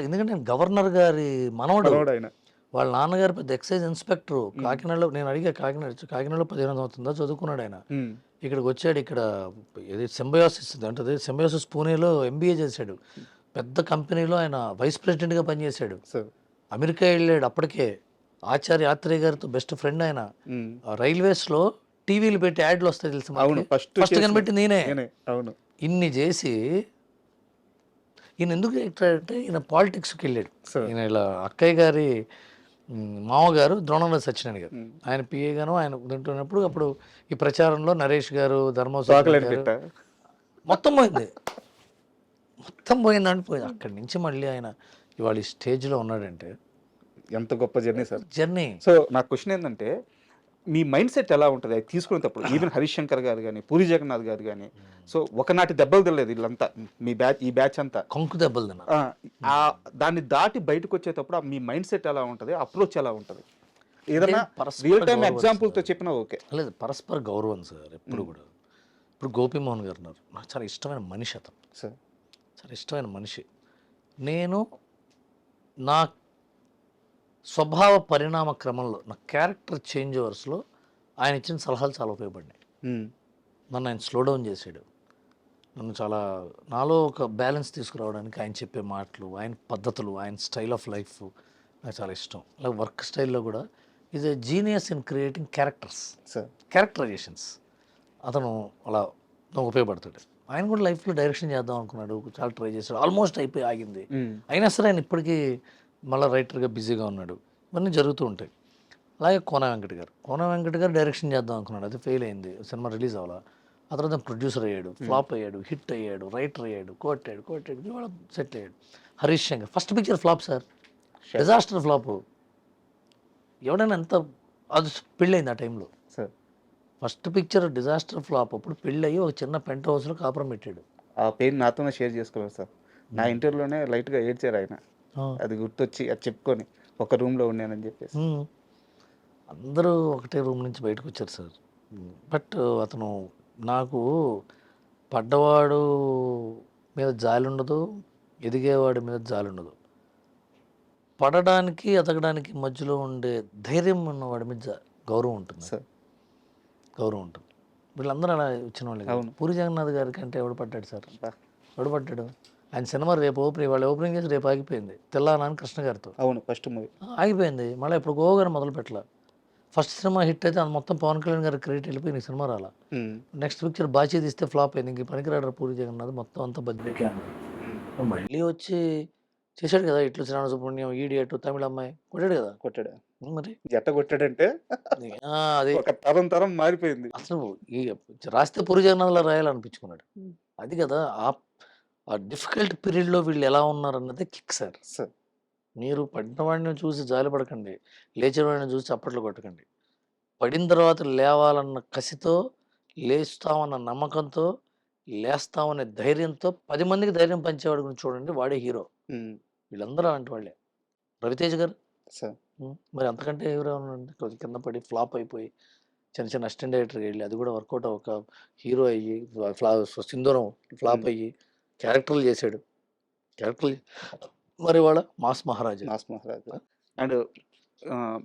ఎందుకంటే నేను గవర్నర్ గారి మనవడు.
మనోడు ఆయన.
వాళ్ళ నాన్నగారు పెద్ద ఎక్సైజ్ ఇన్స్పెక్టర్ కాకినాడలో. నేను అడిగా కాకినాడలో 15 సంవత్సరం చదువుకున్నాడు ఆయన. ఇక్కడికి వచ్చాడు. ఇక్కడ ఇది సింబయోసిస్ అంటే సింబయోసిస్ పూణేలో ఎంబీఏ చేశాడు. పెద్ద కంపెనీలో ఆయన వైస్ ప్రెసిడెంట్గా పనిచేశాడు.
సార్.
అమెరికా వెళ్ళాడు. అప్పటికే ఆచార్య ఆత్రేయ గారితో బెస్ట్ ఫ్రెండ్ ఆయన. రైల్వేస్లో టీవీలు పెట్టి యాడ్లు వస్తాయి తెలుసు.
అవును,
ఫస్ట్ కనిపెట్టి నేనే.
అవును.
ఇన్ని చేసి ఈయన ఎందుకు అంటే ఈయన పాలిటిక్స్కి వెళ్ళాడు. ఈయన ఇలా అక్కయ్య గారి మామగారు ద్రోణంరాజు సత్యనారాయణ గారు, ఆయన పిఏగాను ఆయన తింటున్నప్పుడు అప్పుడు ఈ ప్రచారంలో నరేష్ గారు, ధర్మవరం గారు మొత్తం పోయింది. మొత్తం పోయిందంటే పోయింది. అక్కడి నుంచి మళ్ళీ ఆయన ఇవాళ ఈ స్టేజ్లో ఉన్నాడంటే
ఎంత గొప్ప జర్నీ సార్.
జర్నీ.
సో నా క్వశ్చన్ ఏంటంటే, మీ మైండ్ సెట్ ఎలా ఉంటుంది అది తీసుకునేటప్పుడు? ఈవెన్ హరీష్ శంకర్ గారు కానీ, పూరి జగన్నాథ్ గారు కానీ, సో ఒకనాటి దెబ్బలు తెలియదు వీళ్ళంతా, ఈ బ్యాచ్ అంతా
కొంకు దెబ్బలు తిన్నారు.
దాన్ని దాటి బయటకు వచ్చేటప్పుడు మీ మైండ్ సెట్ ఎలా ఉంటుంది, అప్రోచ్ ఎలా ఉంటుంది? ఏదైనా రియల్ టైమ్ ఎగ్జాంపుల్తో చెప్పినా ఓకే.
లేదు, పరస్పర గౌరవం సార్ ఎప్పుడు కూడా. ఇప్పుడు గోపీమోహన్ గారు ఉన్నారు, నాకు చాలా ఇష్టమైన మనిషి అతను.
సార్
చాలా ఇష్టమైన మనిషి. నేను నా స్వభావ పరిణామ క్రమంలో నా క్యారెక్టర్ చేంజ్ ఓవర్స్లో ఆయన ఇచ్చిన సలహాలు చాలా ఉపయోగపడినాయి. నన్ను ఆయన స్లో డౌన్ చేసాడు. నన్ను చాలా నాలో ఒక బ్యాలెన్స్ తీసుకురావడానికి ఆయన చెప్పే మాటలు, ఆయన పద్ధతులు, ఆయన స్టైల్ ఆఫ్ లైఫ్ నాకు చాలా ఇష్టం. అలాగే వర్క్ స్టైల్లో కూడా is a genius in creating characters, characterisations. అతను అలా నాకు ఉపయోగపడతాడు. ఆయన కూడా లైఫ్లో డైరెక్షన్ చేద్దాం అనుకున్నాడు, చాలా ట్రై చేశాడు, ఆల్మోస్ట్ అయిపోయి ఆగింది. అయినా సరే ఆయన ఇప్పటికీ మళ్ళీ రైటర్గా బిజీగా ఉన్నాడు. ఇవన్నీ జరుగుతూ ఉంటాయి. అలాగే కోన వెంకట్ గారు డైరెక్షన్ చేద్దాం అనుకున్నాడు, అది ఫెయిల్ అయింది, సినిమా రిలీజ్ అవ్వాలా. ఆ తర్వాత ప్రొడ్యూసర్ అయ్యాడు, ఫ్లాప్ అయ్యాడు, హిట్ అయ్యాడు, రైటర్ అయ్యాడు, కోటాడు ఇవాళ సెటిల్ అయ్యాడు. Harish Shankar first picture flop sir, disaster flop. ఎవడైనా ఎంత అది పెళ్ళయింది ఆ టైంలో. First picture disaster flop. అప్పుడు పెళ్ళి ఒక చిన్న పెంట్ హౌస్లో కాపురం పెట్టాడు.
ఆ పెయిన్ నాతోనే షేర్ చేసుకోలేదు సార్. నా ఇంటర్వ్యూలోనే లైట్గా ఏడ్చారు ఆయన, అది గుర్తొచ్చి అది చెప్పుకొని ఒక రూమ్లో ఉన్నానని చెప్పేసి.
అందరూ ఒకటే రూమ్ నుంచి బయటకు వచ్చారు సార్. బట్ అతను నాకు పడ్డవాడు మీద జాలి ఉండదు, ఎదిగేవాడి మీద జాలి ఉండదు. పడడానికి ఎదగడానికి మధ్యలో ఉండే ధైర్యం ఉన్నవాడి మీద గౌరవం ఉంటుంది సార్, గౌరవం ఉంటుంది. వీళ్ళందరూ అలా వచ్చిన వాళ్ళు. పూరి జగన్నాథ్ గారి కంటే ఎవడు పడ్డాడు సార్? ఎవడు పడ్డాడు? ఆయన సినిమా రేపు వాళ్ళు ఓపెనింగ్ చేసి రేపు ఆగిపోయింది, తెల్లానాని కృష్ణ గారితో.
అవును, ఫస్ట్ మూవీ ఆగిపోయింది.
మళ్ళీ ఇప్పుడు గోగానే మొదలు పెట్టాల. ఫస్ట్ సినిమా హిట్ అయితే అది మొత్తం పవన్ కళ్యాణ్ గారి క్రెడిట్ వెళ్ళిపోయి ఈ సినిమా రాలా. నెక్స్ట్ పిక్చర్ బాచీ తీస్తే ఫ్లాప్ అయింది, ఇంక పనికిరాడు పూరి జగన్నాథ్, మొత్తం అంతా బద్దెక్కి. మళ్ళీ వచ్చి చేశాడు కదా ఇట్లు శ్రావణ సుబ్రహ్మణ్యం, ఈడియట్, తమిళ అమ్మాయి కొట్టాడు. మరి
జట్ట కొట్టాడంటే
అది
ఒక తరం మారిపోయింది.
అసలు రాస్తే పూరి జగన్నాథ్లో రాయాలనిపించుకున్నాడు. అది కదా ఆ డిఫికల్ట్ పీరియడ్లో వీళ్ళు ఎలా ఉన్నారు అన్నది కిక్ సార్. మీరు పడినవాడిని చూసి జాలి పడకండి, లేచినవాడిని చూసి చప్పట్లు కొట్టకండి. పడిన తర్వాత లేవాలన్న కసితో, లేస్తామన్న నమ్మకంతో, లేస్తామనే ధైర్యంతో 10 మందికి ధైర్యం పంచేవాడి గురించి చూడండి, వాడే హీరో. వీళ్ళందరూ అలాంటి వాళ్ళే. రవితేజ్ గారు మరి అంతకంటే హీరో కొంచెం కింద పడి ఫ్లాప్ అయిపోయి చిన్న అసిస్టెంట్ డైరెక్టర్కి వెళ్ళి అది కూడా వర్కౌట్ ఒక హీరో అయ్యి సింధూరం ఫ్లాప్ అయ్యి క్యారెక్టర్లు చేశాడు. మరి వాళ్ళ mass Maharaja.
And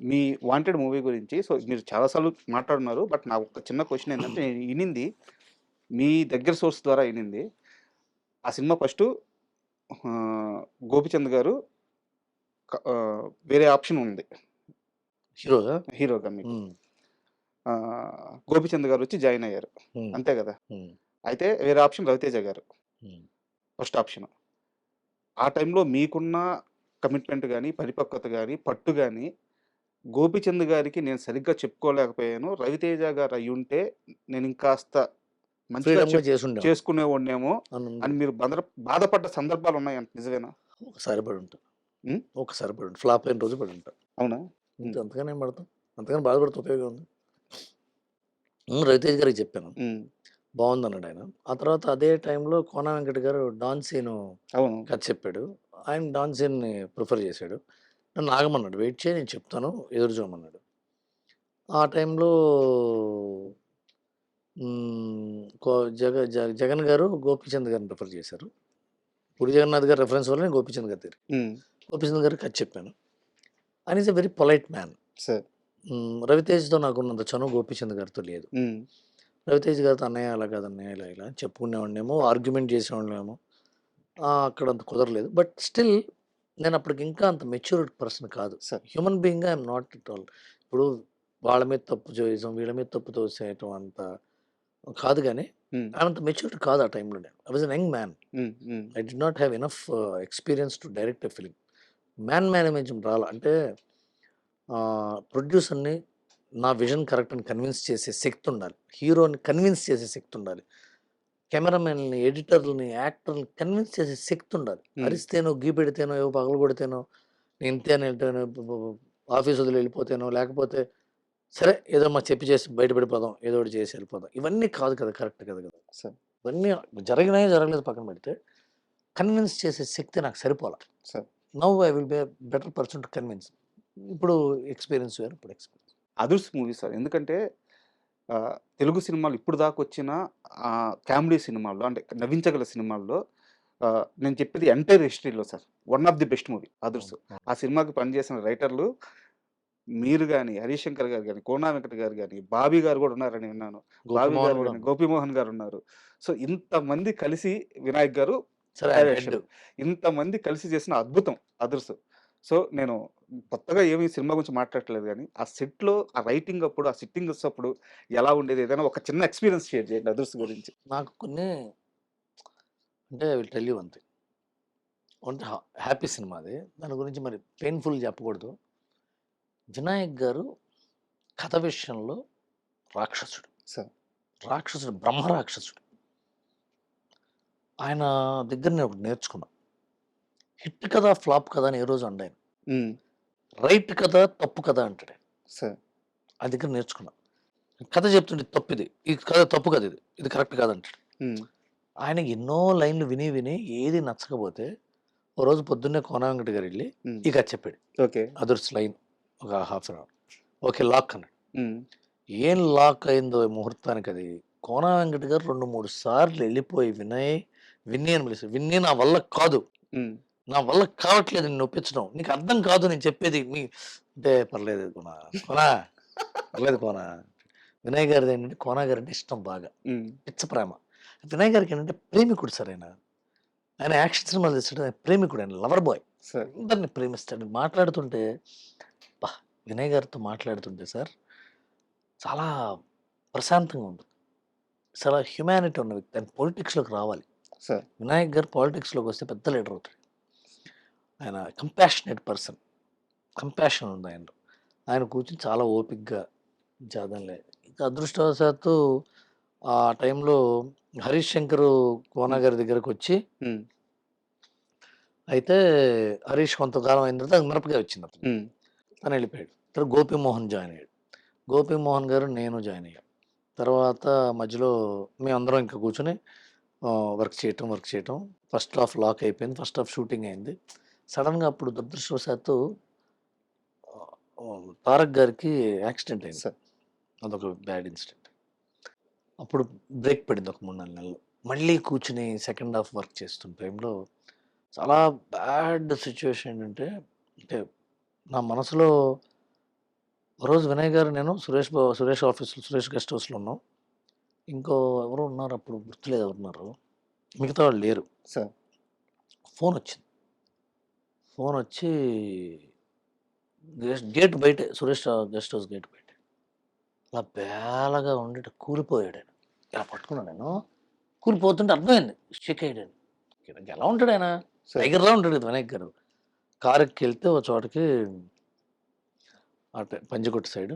me wanted movie గురించి సో మీరు చాలాసార్లు మాట్లాడున్నారు, బట్ నా ఒక చిన్న క్వశ్చన్ ఏంటంటే, నేను వినింది మీ దగ్గర సోర్స్ ద్వారా వినింది, ఆ సినిమా ఫస్ట్ గోపిచంద్ గారు వేరే ఆప్షన్ ఉంది హీరోగా మీకు, గోపిచంద్ గారు వచ్చి జాయిన్ అయ్యారు, అంతే కదా? అయితే వేరే ఆప్షన్ రవితేజ గారు ఫస్ట్ ఆప్షన్. ఆ టైంలో మీకున్న కమిట్మెంట్ కానీ, పరిపక్వత కానీ, పట్టు కానీ గోపిచంద్ గారికి నేను సరిగ్గా చెప్పుకోలేకపోయాను, రవితేజ గారు అయి ఉంటే నేను ఇంకాస్త మంచిగా చేసుకునేవాడినేమో అని మీరు బాధపడ్డ సందర్భాలు ఉన్నాయంట, నిజమేనా?
ఒకసారి పడి ఉంటా, ఫ్లాప్ అయిన రోజు పడి ఉంటా.
అవునా?
అంతగానే ఏం పడతాం, అంతగానే బాధపడితే ఉపయోగం ఉంది. రవితేజ్ గారికి చెప్పాను, బాగుంది అన్నాడు ఆయన. ఆ తర్వాత అదే టైంలో కోన వెంకట్ గారు డాన్ సీన్ కథ చెప్పాడు. ఆయన డాన్ సీన్ని ప్రిఫర్ చేశాడు. నన్ను ఆగమన్నాడు, వెయిట్ చేయి నేను చెప్తాను, ఎదురు చూడమన్నాడు. ఆ టైంలో జగన్ గారు గోపీచంద్ గారిని ప్రిఫర్ చేశారు. పూరి జగన్నాథ్ గారి రెఫరెన్స్ వల్ల నేను గోపీచంద్ గారి దగ్గర గోపీచంద్ గారికి అది చెప్పాను. And is a very polite man.
Sir.
రవితేజ్తో నాకున్నంత చనువు గోపీచంద్ గారితో లేదు. రవితేజ్ గారితో అన్నయ్య అలా కాదు అన్నయ్య ఇలా ఇలా అని చెప్పుకునేవాడినేమో, ఆర్గ్యుమెంట్ చేసేవాళ్ళేమో. అక్కడ అంత కుదరలేదు. బట్ స్టిల్ నేను అప్పటికి ఇంకా అంత మెచ్యూర్డ్ పర్సన్ కాదు.
సార్.
హ్యూమన్ బీయింగ్‌గా ఐఎమ్ నాట్ ఎట్ ఆల్. ఇప్పుడు వాళ్ళ మీద తప్పు చేయడం, వీళ్ళ మీద తప్పు తోసేయటం అంత కాదు గానీ, అంత మెచ్యూర్డ్ కాదు ఆ టైంలో నేను. I was an young man. I did not have enough experience to direct a film. Management రాలా. అంటే ప్రొడ్యూసర్‌ని నా విజన్ కరెక్ట్ అని కన్విన్స్ చేసే శక్తి ఉండాలి. హీరోని కన్విన్స్ చేసే శక్తి ఉండాలి. కెమెరామెన్‌ని, ఎడిటర్‌లని, యాక్టర్‌ని కన్విన్స్ చేసే శక్తి ఉండాలి. అరిస్తేనో, గీపెడితేనో, ఏవో పగలగొడితేనో, నేను ఇంతేనో ఇంతేనో ఆఫీస్ వదిలి వెళ్ళిపోతేనో, లేకపోతే సరే ఏదో చెప్పి చేసి బయట పడిపోదాం, ఏదో ఒకటి చేసి వెళ్ళిపోదాం. ఇవన్నీ కాదు కదా, కరెక్ట్ కాదు కదా.
సార్.
ఇవన్నీ జరిగినాయో జరగలేదు పక్కన పెడితే, కన్విన్స్ చేసే శక్తి నాకు సరిపోలా.
Sir.
Now I will be a better person to convince. ఇప్పుడు ఎక్స్‌పీరియన్స్ వేరు, ఇప్పుడు ఎక్స్‌పీరియన్స్.
అదుర్స్ మూవీ సార్. ఎందుకంటే తెలుగు సినిమాలు ఇప్పుడు దాకా వచ్చిన కామెడీ సినిమాల్లో అంటే నవ్వించగల సినిమాల్లో నేను చెప్పేది ఎంటైర్ హిస్టరీలో sir one of the best movie Adhurs. ఆ సినిమాకి పనిచేసిన రైటర్లు మీరు గాని, హరీష్ శంకర్ గారు గాని, కోనా వెంకట గారు గాని, బాబీ గారు కూడా ఉన్నారని విన్నాను. బాబీ
గోపిమోహన్
గారు
కూడా
గాని, గోపిమోహన్ గారు ఉన్నారు. సో ఇంతమంది కలిసి వినాయక్ గారు
సరే
డైరెక్షన్. ఇంతమంది కలిసి చేసిన అద్భుతం అదుర్స్. సో నేను కొత్తగా ఏమి సినిమా గురించి మాట్లాడట్లేదు గానీ, ఆ సెట్‌లో ఆ రైటింగ్ అప్పుడు, ఆ సిట్టింగ్స్ అప్పుడు ఎలా ఉండేది? ఏదైనా ఒక చిన్న ఎక్స్‌పీరియన్స్ షేర్ చేయండి అదుర్స్ గురించి.
నాకు కొన్ని అంటే I will tell you one thing. అంటే హ్యాపీ సినిమా అది. దాని గురించి మరి పెయిన్‌ఫుల్ చెప్పకూడదు. వినాయక్ గారు కథ విషయంలో రాక్షసుడు.
సార్.
రాక్షసుడు, బ్రహ్మ రాక్షసుడు. ఆయన దగ్గర నేను ఒకటి నేర్చుకున్నా. హిట్ కథ, ఫ్లాప్ కథ అని ఏ రోజు అనడు ఆయన. రైట్ కథ, తప్పు కథ అంటాడు ఆయన.
సార్.
ఆ దగ్గర నేర్చుకున్నా. కథ చెప్తుంటే తప్పిది, ఈ కథ తప్పు కథ, ఇది కరెక్ట్ కాదంటాడు. ఆయన ఎన్నో లైన్లు విని విని ఏది నచ్చకపోతే ఓ రోజు పొద్దున్నే కోనా వెంకట గారు వెళ్ళి ఈ కథ చెప్పాడు.
ఓకే.
అదర్స్ లైన్ ఒక half an hour. Okay lock అన్నాడు. ఏం లాక్ అయిందో ముహూర్తానికి అది. కోనా వెంకట గారు 2-3 సార్లు వెళ్ళిపోయి విన్నీ అని పిలిచారు. విన్నీ నా వల్ల కాదు, నా వల్ల కావట్లేదు నిన్ను ఒప్పించడం, నీకు అర్థం కాదు నేను చెప్పేది అంటే పర్లేదు కోనా, కోనా పర్లేదు కోనా. వినయ్ గారిది ఏంటంటే కోనా గారు అంటే ఇష్టం బాగా, పిచ్చ ప్రేమ. వినయ్ గారికి ఏంటంటే ప్రేమికుడు సార్. ఆయన యాక్షన్ సినిమాలు తీస్తాడు, ఆయన ప్రేమికుడు, ఆయన లవర్ బాయ్, అందరిని ప్రేమిస్తాడు. మాట్లాడుతుంటే వినయ్ గారితో మాట్లాడుతుంటే సార్ చాలా ప్రశాంతంగా ఉంటుంది. చాలా హ్యుమానిటీ ఉన్న వ్యక్తి. ఆయన పొలిటిక్స్లోకి రావాలి. వినాయక్ గారు పాలిటిక్స్లోకి వస్తే పెద్ద లీడర్ అవుతాడు. ఆయన కంపాషనేట్ పర్సన్, కంపాషన్ ఉంది ఆయనలో. ఆయన కూర్చొని చాలా ఓపిక్గా జాదంలే. ఇంకా అదృష్టవశాత్తు ఆ టైంలో హరీష్ శంకర్ కోనా గారి దగ్గరకు వచ్చి, అయితే హరీష్ కొంతకాలం అయిన తర్వాత మిరపకాయ వచ్చింది అతను, తను వెళ్ళిపోయాడు. తర్వాత గోపిమోహన్ జాయిన్ అయ్యాడు. గోపిమోహన్ గారు, నేను జాయిన్ అయ్యాం. తర్వాత మధ్యలో మేమందరం ఇంకా కూర్చొని వర్క్ చేయటం. ఫస్ట్ హాఫ్ లాక్ అయిపోయింది, ఫస్ట్ హాఫ్ షూటింగ్ అయింది. సడన్గా అప్పుడు దురదృష్టవశాత్తు తారక్ గారికి యాక్సిడెంట్ అయింది సార్. అదొక బ్యాడ్ ఇన్సిడెంట్. అప్పుడు బ్రేక్ పడింది ఒక 3-4 నెలలు. మళ్ళీ కూర్చుని సెకండ్ హాఫ్ వర్క్ చేస్తున్న టైంలో చాలా బ్యాడ్ సిచ్యువేషన్ ఏంటంటే, అంటే నా మనసులో రోజు వినయ్ గారు, నేను సురేష్ ఆఫీస్లో, సురేష్ గెస్ట్ హౌస్లో ఉన్నాం. ఇంకో ఎవరో ఉన్నారు, అప్పుడు గుర్తులేదు ఎవరున్నారు, మిగతా వాళ్ళు లేరు
సార్.
ఫోన్ వచ్చింది. ఫోన్ వచ్చి గేట్ బయటే, సురేష్ గెస్ట్ హౌస్ గేట్ బయట అలా బేలగా ఉండి కూలిపోయాడు ఆయన. ఇలా పట్టుకున్నాను నేను. కూలిపోతుంటే అర్థమైంది షేక్ అయ్యాడు. ఎలా ఉంటాడు ఆయన? టైగర్లా ఉంటాడు కదా వినాయక్ గారు. కారుకి వెళ్తే ఒక చోటకి అటే పంజగుట్ట సైడు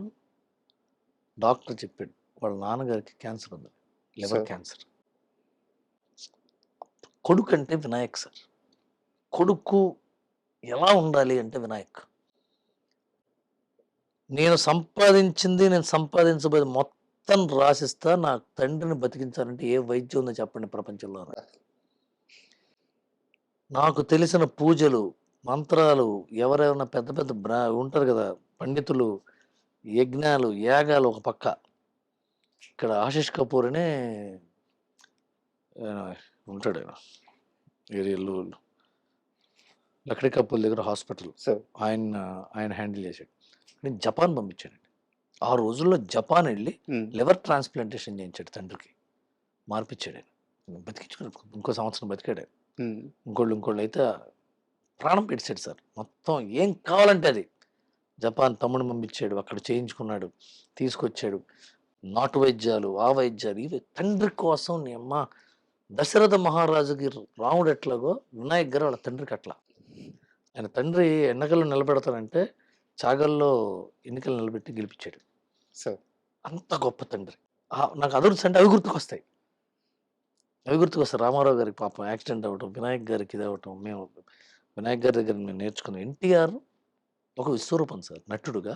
డాక్టర్ చెప్పాడు వాళ్ళ నాన్నగారికి క్యాన్సర్ ఉంది, లివర్ క్యాన్సర్. కొడుకు అంటే వినాయక్ సార్. కొడుకు ఎలా ఉండాలి అంటే వినాయక్. నేను సంపాదించబోయే మొత్తం రాసిస్తా, నా తండ్రిని బతికించాలంటే ఏ వైద్యం ఉందో చెప్పండి ప్రపంచంలో. నాకు తెలిసిన పూజలు, మంత్రాలు, ఎవరైనా పెద్ద పెద్ద ఉంటారు కదా పండితులు, యజ్ఞాలు, యాగాలు ఒక పక్క. ఇక్కడ ఆశిష్ కపూర్ అనే ఉంటాడు ఆయన, ఏరియాలో లక్కడి కప్పుల దగ్గర హాస్పిటల్
సార్
ఆయన హ్యాండిల్ చేశాడు. నేను జపాన్ పంపించానండి. ఆ రోజుల్లో జపాన్ వెళ్ళి
ఉమ్,
లివర్ ట్రాన్స్ప్లాంటేషన్ చేయించాడు తండ్రికి, మార్పిచ్చాడు ఆయన. బతికించుకున్నాడు, ఇంకో సంవత్సరం బతికాడు ఆయన.
ఉమ్,
ఇంకోళ్ళు అయితే ప్రాణం పెట్టాడు సార్. మొత్తం ఏం కావాలంటే అది జపాన్ తమ్ముడు పంపించాడు, అక్కడ చేయించుకున్నాడు, తీసుకొచ్చాడు. నాటు వైద్యాలు, ఆ వైద్యాలు, ఇవి తండ్రి కోసం. నీ అమ్మ, దశరథ మహారాజుకి రాముడు ఎట్లాగో వినాయక్ గారు వాళ్ళ తండ్రికి అట్లా. ఆయన తండ్రి ఎన్నికల్లో నిలబెడతానంటే చాగల్లో ఎన్నికలు నిలబెట్టి గెలిపించాడు.
సార్
అంత గొప్ప తండ్రి. నాకు అదుర్స్ అంటే అవి గుర్తుకొస్తాయి. రామారావు గారికి పాపం యాక్సిడెంట్ అవ్వటం, వినాయక్ గారికి ఇది అవ్వటం. మేము వినాయక్ గారి దగ్గర మేము నేర్చుకున్నాం. ఎన్టీఆర్ ఒక విశ్వరూపం సార్, నటుడుగా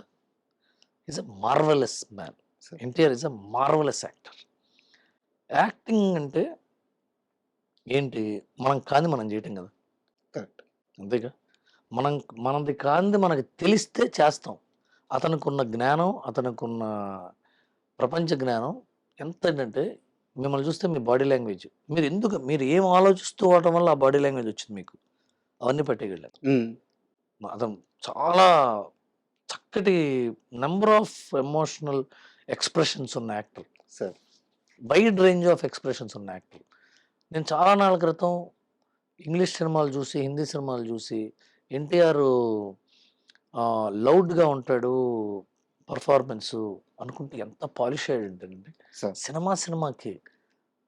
is a marvellous man. NTR is a marvellous actor. Acting అంటే ఏంటి, మనం కాంది మనం చేయటం కదా,
కరెక్ట్.
అంతేగా. మనది కాంది మనకి తెలిస్తే చేస్తాం. అతనికి ఉన్న జ్ఞానం, అతనికి ఉన్న ప్రపంచ జ్ఞానం ఎంత ఏంటంటే, మిమ్మల్ని చూస్తే మీ బాడీ లాంగ్వేజ్, మీరు ఏం ఆలోచిస్తూ ఉండటం వల్ల ఆ బాడీ లాంగ్వేజ్ వచ్చింది మీకు, అవన్నీ పట్టేయగలరు.
ఉమ్,
అతను చాలా చక్కటి నెంబర్ ఆఫ్ ఎమోషనల్ ఎక్స్ప్రెషన్స్ ఉన్న actor
sir
wide range of expressions ఉన్న యాక్టర్. నేను చాలా నాళ్ళ క్రితం ఇంగ్లీష్ సినిమాలు చూసి, హిందీ సినిమాలు చూసి, ఎన్టీఆర్ లౌడ్గా ఉంటాడు పర్ఫార్మెన్స్ అనుకుంటే ఎంత పాలిష్ అయ్యాడంటేనండి.
సార్
సినిమాకి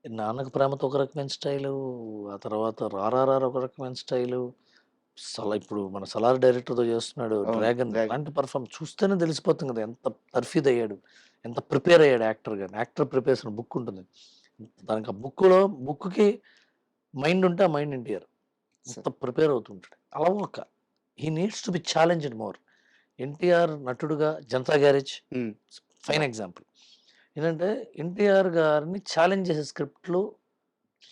నాన్నకు ప్రేమతో ఒక రకమైన స్టైలు, ఆ తర్వాత రారారారు ఒక రకమైన స్టైలు, ఇప్పుడు మన సలార్ డైరెక్టర్తో చేస్తున్నాడు
అవును,
డ్రాగన్.
డ్రాగన్.
అలాంటి పర్ఫార్మెన్స్ చూస్తేనే తెలిసిపోతుంది కదా ఎంత తర్ఫీద్ అయ్యాడు, ఎంత ప్రిపేర్ అయ్యాడు యాక్టర్. కానీ యాక్టర్ ప్రిపరేషన్ బుక్ ఉంటుంది దానికి, ఆ బుక్కి మైండ్ ఉంటే ఆ మైండ్ ఎన్టీఆర్ ఎంత ప్రిపేర్ అవుతుంటాడు. అలా ఒక he needs to be challenged more. NTR నటుడుగా Janatha Garage
um,
fine example. ఏంటంటే ఎన్టీఆర్ గారిని ఛాలెంజ్ చేసే స్క్రిప్ట్లు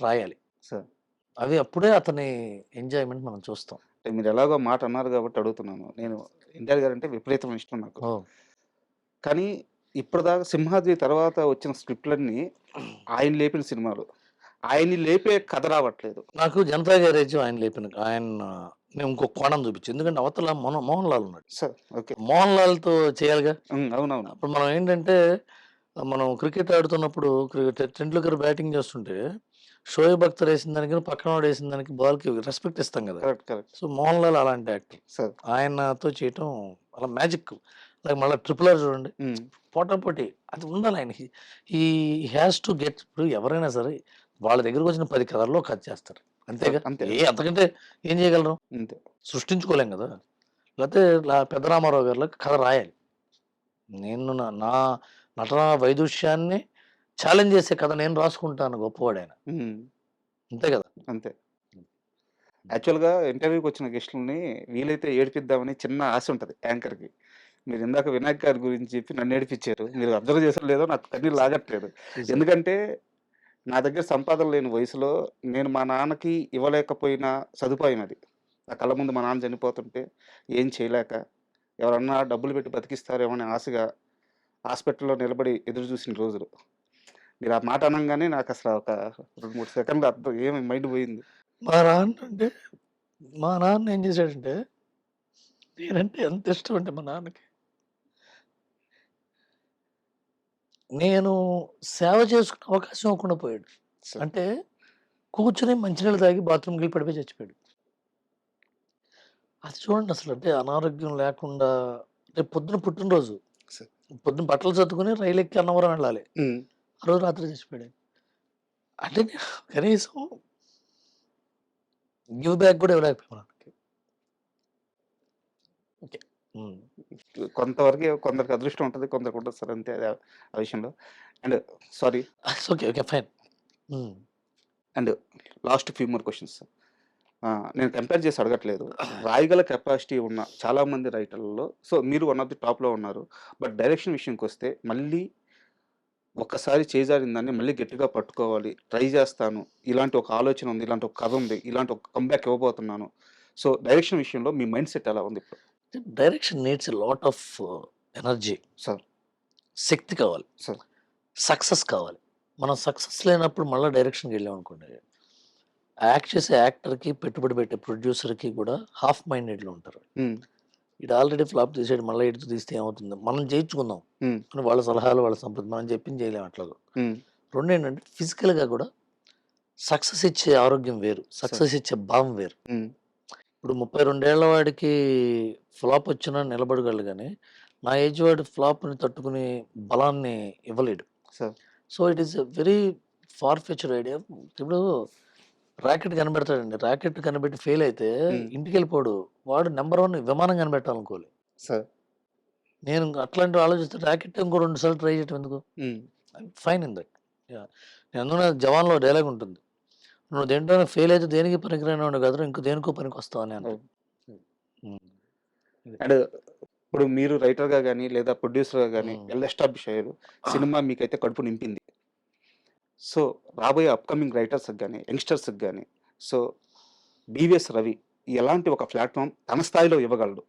రాయాలి.
సార్
అవి అప్పుడే అతని ఎంజాయ్మెంట్ మనం చూస్తాం.
అంటే మీరు ఎలాగో మాట అన్నారు కాబట్టి అడుగుతున్నాను. నేను ఎన్టీఆర్ గారు అంటే విపరీతమైన ఇష్టం నాకు. కానీ ఇప్పటిదాకా సింహాద్రి తర్వాత వచ్చిన స్క్రిప్ట్లన్నీ ఆయన లేపిన సినిమాలు, ఆయన్ని లేపే కథ రావట్లేదు.
నాకు జనతా గ్యారేజ్ మేము ఇంకో కోణం చూపించు. ఎందుకంటే అవతల మోహన్ లాల్ ఉన్నాడు.
Sir okay.
మోహన్ లాల్తో చేయాలిగా.
అవునవును.
అప్పుడు మనం ఏంటంటే, మనం క్రికెట్ ఆడుతున్నప్పుడు టెండూల్కర్ బ్యాటింగ్ చేస్తుంటే షోయబ్ అఖ్తర్ వేసిన దానికి పక్కన వాడు వేసిన దానికి బాల్కి రెస్పెక్ట్ ఇస్తాం కదా.
Correct correct.
So Mohan Lal అలాంటి యాక్టర్.
సార్
ఆయనతో చేయటం అలా మ్యాజిక్. అలాగే మళ్ళీ ట్రిపుల్ ఆర్ చూడండి, పోటాపోటీ అది ఉండాలి ఆయన. He has to get. ఇప్పుడు ఎవరైనా సరే వాళ్ళ దగ్గరకు వచ్చిన 10 కథల్లో కథ చేస్తారు, అంతేగా.
అంతే.
అంతకంటే ఏం చేయగలరు,
అంతే.
సృష్టించుకోలేం కదా. లేకపోతే పెద్ద రామారావు గారికి కథ రాయాలి. నేను నా నటన వైదుష్యాన్ని ఛాలెంజ్ చేసే కథ నేను రాసుకుంటాను, గొప్పవాడు ఆయన, అంతే కదా.
అంతే. యాక్చువల్గా ఇంటర్వ్యూకి వచ్చిన గెస్టులని వీలైతే ఏడిపిద్దామని చిన్న ఆశ ఉంటుంది యాంకర్కి. మీరు ఇందాక వినాయక్ గారి గురించి చెప్పి నన్ను ఏడిపించారు. మీరు అబ్జర్వ్ చేసారు లేదో, నాకు కన్నీళ్ళు లాగట్లేదు. ఎందుకంటే నా దగ్గర సంపాదన లేని వయసులో నేను మా నాన్నకి ఇవ్వలేకపోయిన సదుపాయం అది. నా కళ్ళ ముందు మా నాన్న చనిపోతుంటే ఏం చేయలేక, ఎవరన్నా డబ్బులు పెట్టి బతికిస్తారేమో అని ఆశగా హాస్పిటల్లో నిలబడి ఎదురు చూసిన రోజులు. మీరు ఆ మాట అనగానే నాకు అసలు ఒక 2-3 సెకండ్లు అర్థం ఏమి మైండ్ పోయింది.
మా నాన్న ఏం చేశాడంటే, నేనంటే ఎంత ఇష్టం అంటే మా నాన్నకి, నేను సేవ చేసుకునే అవకాశం ఇవ్వకుండా పోయాడు.
సార్.
అంటే కూర్చుని మంచినీళ్ళు తాగి బాత్రూమ్కి వెళ్ళి పడిపోయి చచ్చిపోయాడు. అది చూడండి అసలు. అంటే అనారోగ్యం లేకుండా, రేపు పొద్దున పుట్టినరోజు,
సార్.
పొద్దున బట్టలు చదువుకుని రైలు ఎక్కి అన్నవరం వెళ్ళాలి, ఆ రోజు రాత్రి చచ్చిపోయాడు. అంటే నేను కనీసం గివ్ బ్యాక్ కూడా ఇవ్వలేకపోయాను. ఓకే,
కొంతవరకు కొందరికి అదృష్టం ఉంటుంది, కొందరికి ఉంటుంది సార్, అంతే అది ఆ విషయంలో. And sorry.
Okay okay fine.
And last few more questions. నేను కంపేర్ చేసి అడగట్లేదు. రాయగల కెపాసిటీ ఉన్న చాలామంది రైటర్లలో సో మీరు వన్ ఆఫ్ ది టాప్లో ఉన్నారు. బట్ డైరెక్షన్ విషయంకి వస్తే మళ్ళీ ఒక్కసారి చేజారిందాన్ని మళ్ళీ గట్టిగా పట్టుకోవాలి, ట్రై చేస్తాను, ఇలాంటి ఒక ఆలోచన ఉంది, ఇలాంటి ఒక కథ ఉంది, ఇలాంటి ఒక కంబ్యాక్ ఇవ్వబోతున్నాను. సో డైరెక్షన్ విషయంలో మీ మైండ్ సెట్ ఎలా ఉంది ఇప్పుడు?
Direction needs a lot of energy
sir.
శక్తి కావాలి
సార్.
సక్సెస్ కావాలి. మనం సక్సెస్ లేనప్పుడు మళ్ళీ డైరెక్షన్కి వెళ్ళాం అనుకోండి, యాక్ట్ చేసే యాక్టర్‌కి, పెట్టుబడి పెట్టే ప్రొడ్యూసర్‌కి కూడా హాఫ్ మైండెడ్‌లో ఉంటారు.
హ్మ్.
ఈడు ఆల్రెడీ ఫ్లాప్ తీసాడు. మళ్ళీ ఈడితో తీస్తే ఏమవుతుంది? మనం చేయించుకుందాం.
హ్మ్.
అని వాళ్ళ సలహాలు, వాళ్ళ సంపద మనం చెప్పింది చేయలేం అట్లాగా.
హ్మ్.
రెండేంటంటే ఫిజికల్‌గా కూడా సక్సెస్ ఇచ్చే ఆరోగ్యం వేరు. సక్సెస్ ఇచ్చే భావం వేరు.
హ్మ్.
ఇప్పుడు 32 ఏళ్ల వాడికి ఫ్లాప్ వచ్చినా నిలబడగలడు గానీ, నా ఏజ్ వాడు ఫ్లాప్‌ని తట్టుకునే బలాన్ని ఇవ్వలేడు.
Sir.
So, it is a very far fetched idea. ఇప్పుడు రాకెట్ కనిపెడతాడండి. రాకెట్ కనిపెట్టి ఫెయిల్ అయితే
హ్మ్.
ఇంటికెళ్ళిపోడు. వాడు నంబర్ 1 విమానం కనిపెట్టాలనుకోలే.
సార్.
నేను అట్లాంటివి ఆలోచిస్తే రాకెట్ ఇంకో 2 సార్లు ట్రై చేయటం ఎందుకు?
హ్మ్.
I'm fine in that. Yeah! నేను అందుకనే 'జవాన్‌లో' డైలాగ్ ఉంటుంది. నువ్వు దేంట్లోనో ఫెయిల్ అయితే దేనికి పనికిరానివాడివి కాదురా ఇంకో దేనికో పనికొస్తావు అని అంటాడు.
అవును.
హ్మ్. ఇది.
అండ్ ఇప్పుడు మీరు రైటర్‌గా గాని, లేదా ప్రొడ్యూసర్‌గా గాని
హ్మ్.
వెల్ ఎస్టాబ్లిష్ అయ్యారు. సినిమా మీకైతే కడుపు నింపింది. సో, రాబోయే అప్‌కమింగ్ రైటర్స్‌కి గాని, యంగ్‌స్టర్స్‌కి గాని, సో, 'బీవీఎస్ రవి' ఎలాంటి ఒక ప్లాట్‌ఫార్మ్ తన స్థాయిలో ఇవ్వగలడు?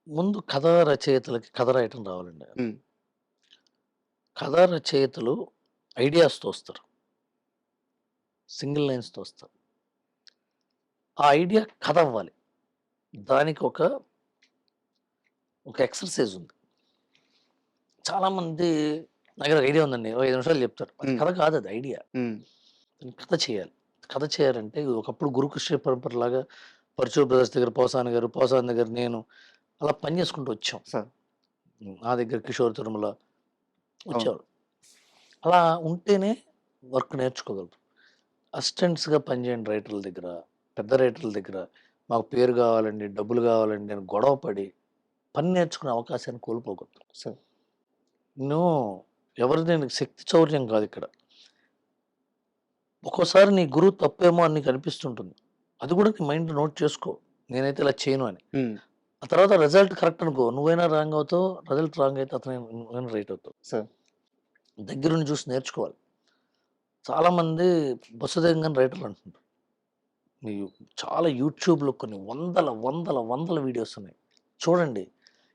ముందు కథా రచయితలకి కథ రాయటం రావాలండి.
హ్మ్.
కథా రచయితలు ఐడియాస్‌తో వస్తారు. సింగిల్ లైన్స్‌తో వస్తారు. ఆ ఐడియా కథ అవ్వాలి. దానికి ఒక ఎక్సర్‌సైజ్ ఉంది. చాలామంది నా దగ్గర ఐడియా ఉందండి. ఓ 5 నిమిషాలు చెప్తారు. అది
హ్మ్.
కథ కాదు అది ఐడియా.
హ్మ్.
కథ చేయాలి. కథ చేయాలంటే ఒకప్పుడు గురుకృష్ణ పరంపరలాగా పరచూరు బ్రదర్స్ దగ్గర పోసాని గారు, పోసాని దగ్గర నేను అలా పని చేసుకుంటూ వచ్చాం.
సార్.
నా దగ్గర కిషోర్ తిరుమల
అవును.
వచ్చేవారు. అలా ఉంటేనే వర్క్ నేర్చుకోగలరు. అసిస్టెంట్స్‌గా పనిచేయండి రైటర్ల దగ్గర, పెద్ద రైటర్ల దగ్గర. మాకు పేరు కావాలండి, డబ్బులు కావాలండి అని గొడవ పడి పని నేర్చుకునే అవకాశాన్ని కోల్పోకూడదు.
సార్.
నువ్వు ఎవరిది శక్తి చౌర్యం కాదు ఇక్కడ. ఒక్కోసారి నీ గురువు తప్పేమో అని నీకు అనిపిస్తుంటుంది. అది కూడా నీ మైండ్‌లో నోట్ చేసుకో. నేనైతే ఇలా చేయను అని.
హ్మ్.
ఆ తర్వాత రిజల్ట్ కరెక్ట్ అనుకో. నువ్వైనా రాంగ్ అవుతావు. రిజల్ట్ రాంగ్ అయితే నువ్వైనా రైట్ అవుతావు.
సార్.
దగ్గరుండి చూసి నేర్చుకోవాలి. చాలామంది బొత్స రైటర్లు అంటుంటారు. మీ చాలా యూట్యూబ్‌లో కొన్ని వందల వీడియోస్ ఉన్నాయి. చూడండి.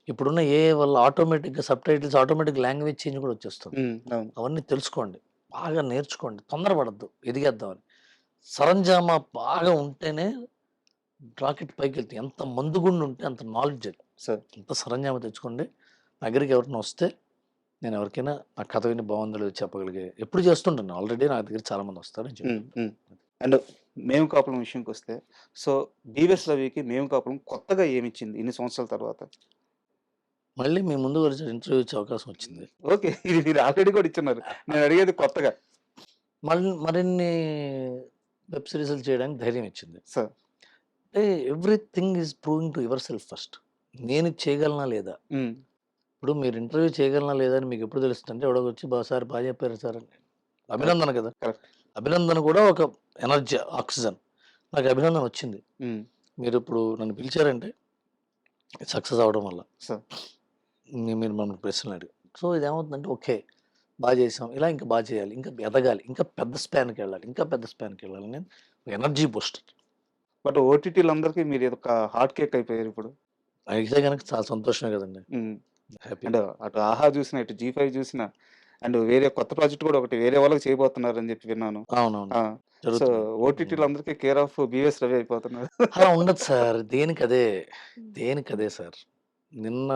ఇప్పుడున్న ఏఐ వల్ల ఆటోమేటిక్‌గా సబ్‌టైటిల్స్ ఆటోమేటిక్ లాంగ్వేజ్ చేంజ్ కూడా వచ్చేస్తుంది.
హ్మ్. అవును.
అవన్నీ తెలుసుకోండి. బాగా నేర్చుకోండి. తొందరపడొద్దు ఎదిగేద్దామని. సరంజామా బాగా ఉంటేనే రాకెట్ పైకెళ్తుంది. ఎంత మందుగుండు ఉంటే అంత నాలెడ్జ్ అది.
సార్.
అంత సరంజామా తెచ్చుకోండి. నా దగ్గరికి ఎవరైనా వస్తే నేను ఎవరికైనా నా కథ విని బాగుందో లేదో చెప్పగలిగే ఎప్పుడు చేస్తుంటాను. ఆల్రెడీ నా దగ్గర చాలామంది వస్తారు. నేను
హ్మ్.
చెప్తుంటాను.
హ్మ్. అండ్ 'మేము కాపురం' విషయంకొస్తే, సో, 'బీవీఎస్ రవికి' 'మేము కాపురం' కొత్తగా ఏమిచ్చింది ఇన్ని సంవత్సరాల తర్వాత?
మళ్ళీ మీ ముందు వచ్చి ఇంటర్వ్యూ ఇచ్చే అవకాశం వచ్చింది.
ఓకే. ఇది మీరు ఆల్రెడీ కూడా ఇచ్చున్నారు. నేను అడిగేది కొత్తగా.
మరిన్ని వెబ్ సీరీస్‌లు చేయడానికి ధైర్యం ఇచ్చింది.
సార్.
అంటే everything is proving to your self first. నేను ఇది చేయగలనా లేదా?
హ్మ్.
ఇప్పుడు మీరు ఇంటర్వ్యూ చేయగలనా లేదా అని మీకు ఎప్పుడు తెలుస్తుందంటే ఎవడో వచ్చి సార్ బాగా చెప్పారు సార్ అని.
కరెక్ట్.
అభినందన కదా!
కరెక్ట్.
అభినందన కూడా ఒక ఎనర్జీ, ఆక్సిజన్. నాకు అభినందన వచ్చింది.
హ్మ్.
మీరిప్పుడు నన్ను పిలిచారంటే సక్సెస్ అవ్వడం వల్ల.
సార్.
మీరు మమ్మల్ని ప్రశ్నలు అడిగారు. సో, ఇదేమవుతుందంటే ఓకే. బాగా చేసాం. ఇలా ఇంకా బాగా చేయాలి. ఇంకా ఎదగాలి. ఇంకా పెద్ద స్పాన్‌కెళ్ళాలి. ఇంకా పెద్ద స్పాన్‌కెళ్ళాలి అనేది ఎనర్జీ బూస్టర్.
బట్ ఓటీటీలందరికీ మీరు ఇదొక హాట్ కేక్ అయిపోయారిప్పుడు.
అయితే గనక చాలా సంతోషమే కదండీ!
హ్మ్.
హ్యాపీ.
అండ్ అటు 'ఆహా' చూసినా, ఇటు 'జీ5' చూసినా, అండ్ వేరే కొత్త ప్రాజెక్ట్ కూడా ఒకటి వేరే వాళ్ళకి చేయబోతున్నారని చెప్పి విన్నాను.
అవునవును.
ఆ! సో,
జరుగుతున్నాయి. హ్మ్.
ఓటీటీలందరికీ కేర్ ఆఫ్ 'బీవీఎస్ రవి' అయిపోతున్నారు.
అలా ఉండదు సార్. దేనికదే. దేనికదే సార్. నిన్న